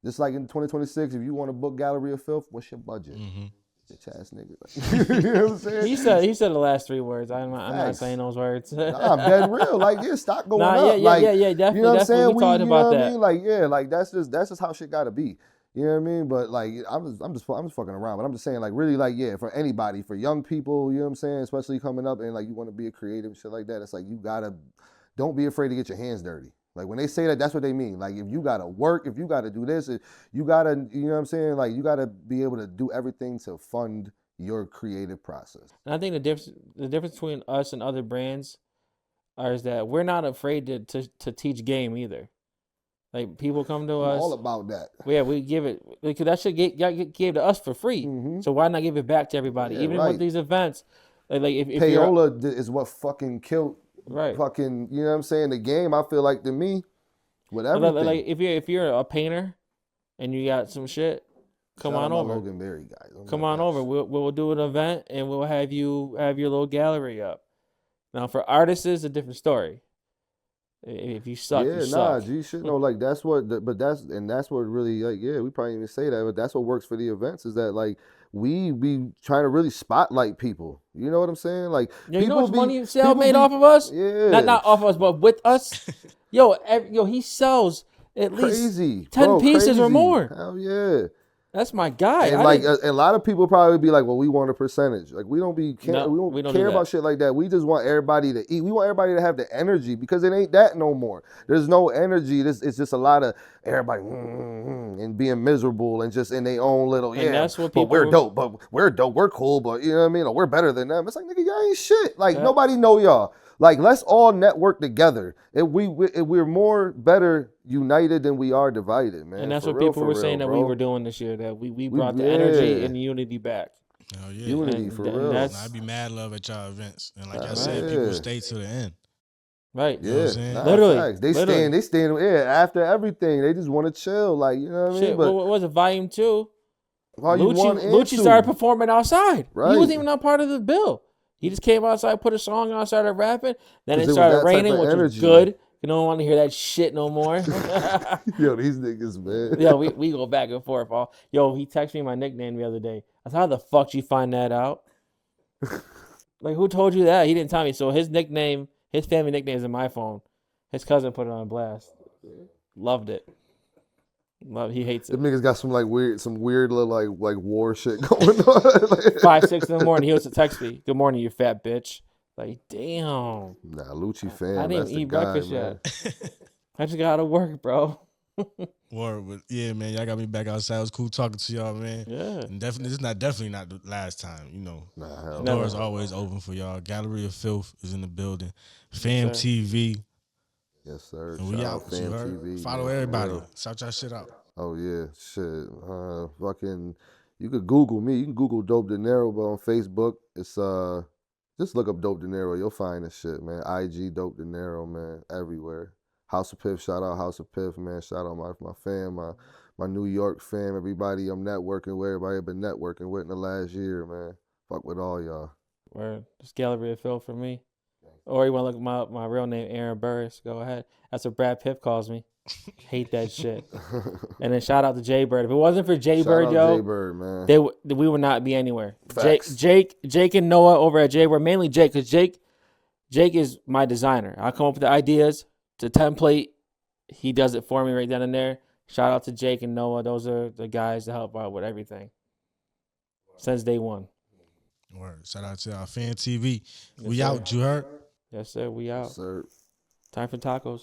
Just like in 2026, if you want to book Galleria Filth, what's your budget? Mm-hmm. Bitch ass nigga. You know what I'm saying? He said the last 3 words. I'm not Facts. saying those words. Nah, I'm dead real. Like, yeah, stock going Nah, up. Like, definitely. you know what I'm saying? We talked you about know what that. I mean? Like, yeah, like that's just how shit gotta be. You know what I mean? But like, I'm just fucking around. But I'm just saying, like, really, like, yeah, for anybody, for young people, you know what I'm saying? Especially coming up and like you want to be a creative and shit like that. It's like don't be afraid to get your hands dirty. Like when they say that, that's what they mean. Like if you gotta work, if you gotta do this, if you gotta, you know what I'm saying? Like you gotta be able to do everything to fund your creative process. And I think the difference between us and other brands is that we're not afraid to teach game either. Like people come to I'm us. all about that. Yeah, we give it because that shit gave to us for free. Mhm. So why not give it back to everybody? Yeah, Even right. with these events, Like if payola is what fucking killed. Right. Fucking, you know what I'm saying? The game, I feel like, to me, with everything. Like if you're a painter and you got some shit, come on over. Logan Berry guys. Come on over. We'll do an event and we'll have you have your little gallery up. Now for artists, it's a different story. If you suck, you suck. You should know. Like that's what really like. Yeah, we probably even say that, but that's what works for the events is that like we be trying to really spotlight people. You know what I'm saying? Like you know how much money Sal made off of us? Yeah, not off of us, but with us. Yo, he sells at least 10 pieces or more. Hell yeah. That's my guy. And like a lot of people probably be like, well, we want a percentage. Like we don't care about shit like that. We just want everybody to eat. We want everybody to have the energy because it ain't that no more. There's no energy. It's just a lot of everybody and being miserable and just in their own little, and that's what people, we're dope, we're cool, but you know what I mean? Or we're better than them. It's like, nigga, y'all ain't shit. Like nobody know y'all. Like, let's all network together. We're more better united than we are divided, man. And that's what people were saying that we were doing this year, that we brought the energy and unity back. Oh, yeah. Unity, for real. I'd be mad love at y'all events. And like I said, people stay to the end. Right. You know what I'm saying? Literally. They stand after everything. They just want to chill. Like, you know what I mean? But what was it, Volume 2? Volume 1 and 2. Lucci started performing outside. Right. He wasn't even on part of the bill. He just came outside, put a song on, started rapping. Then it started raining, which was good. You don't want to hear that shit no more. Yo, these niggas, man. Yo, we go back and forth. Yo, he texted me my nickname the other day. I said, how the fuck did you find that out? Like, who told you that? He didn't tell me. So his family nickname is in my phone. His cousin put it on blast. Loved it. He hates it. Them niggas got some weird little like war shit going on. 5, 6 in the morning, he was to text me. Good morning, you fat bitch. Like, damn. Nah, Lucci fan. I didn't eat breakfast yet. I just got to work, bro. Word, but yeah, man, y'all got me back outside. It was cool talking to y'all, man. Yeah. And definitely not the last time, you know. Nah, the door's always open for y'all. Galleria Filth is in the building. PhamTV. Yes, sir. And we out. PhamTV. Follow everybody. Shout y'all shit out. Oh yeah, shit. Fucking, you could Google me. You can Google Dope De Niro, but on Facebook, it's just look up Dope De Niro. You'll find this shit, man. IG Dope De Niro, man. Everywhere. House of Piff, shout out House of Piff, man. Shout out my fam, my New York fam, everybody I'm networking with, everybody I've been networking with in the last year, man. Fuck with all y'all. Word. Just Galleria Filth for me. Or you want to look at my real name, Aaron Burris, go ahead. That's what Brad Pitt calls me. Hate that shit. And then shout out to Jay Bird. If it wasn't for Jay Bird, yo, Jay Bird, man. we would not be anywhere. Facts. Jake and Noah over at Jay Bird, mainly Jake, because Jake is my designer. I come up with the ideas, the template. He does it for me right then and there. Shout out to Jake and Noah. Those are the guys that help out with everything since day one. Word. Shout out to our PhamTV. Yes, we sir. out, you heard? Yes, sir. We out. Yes, sir. Time for tacos.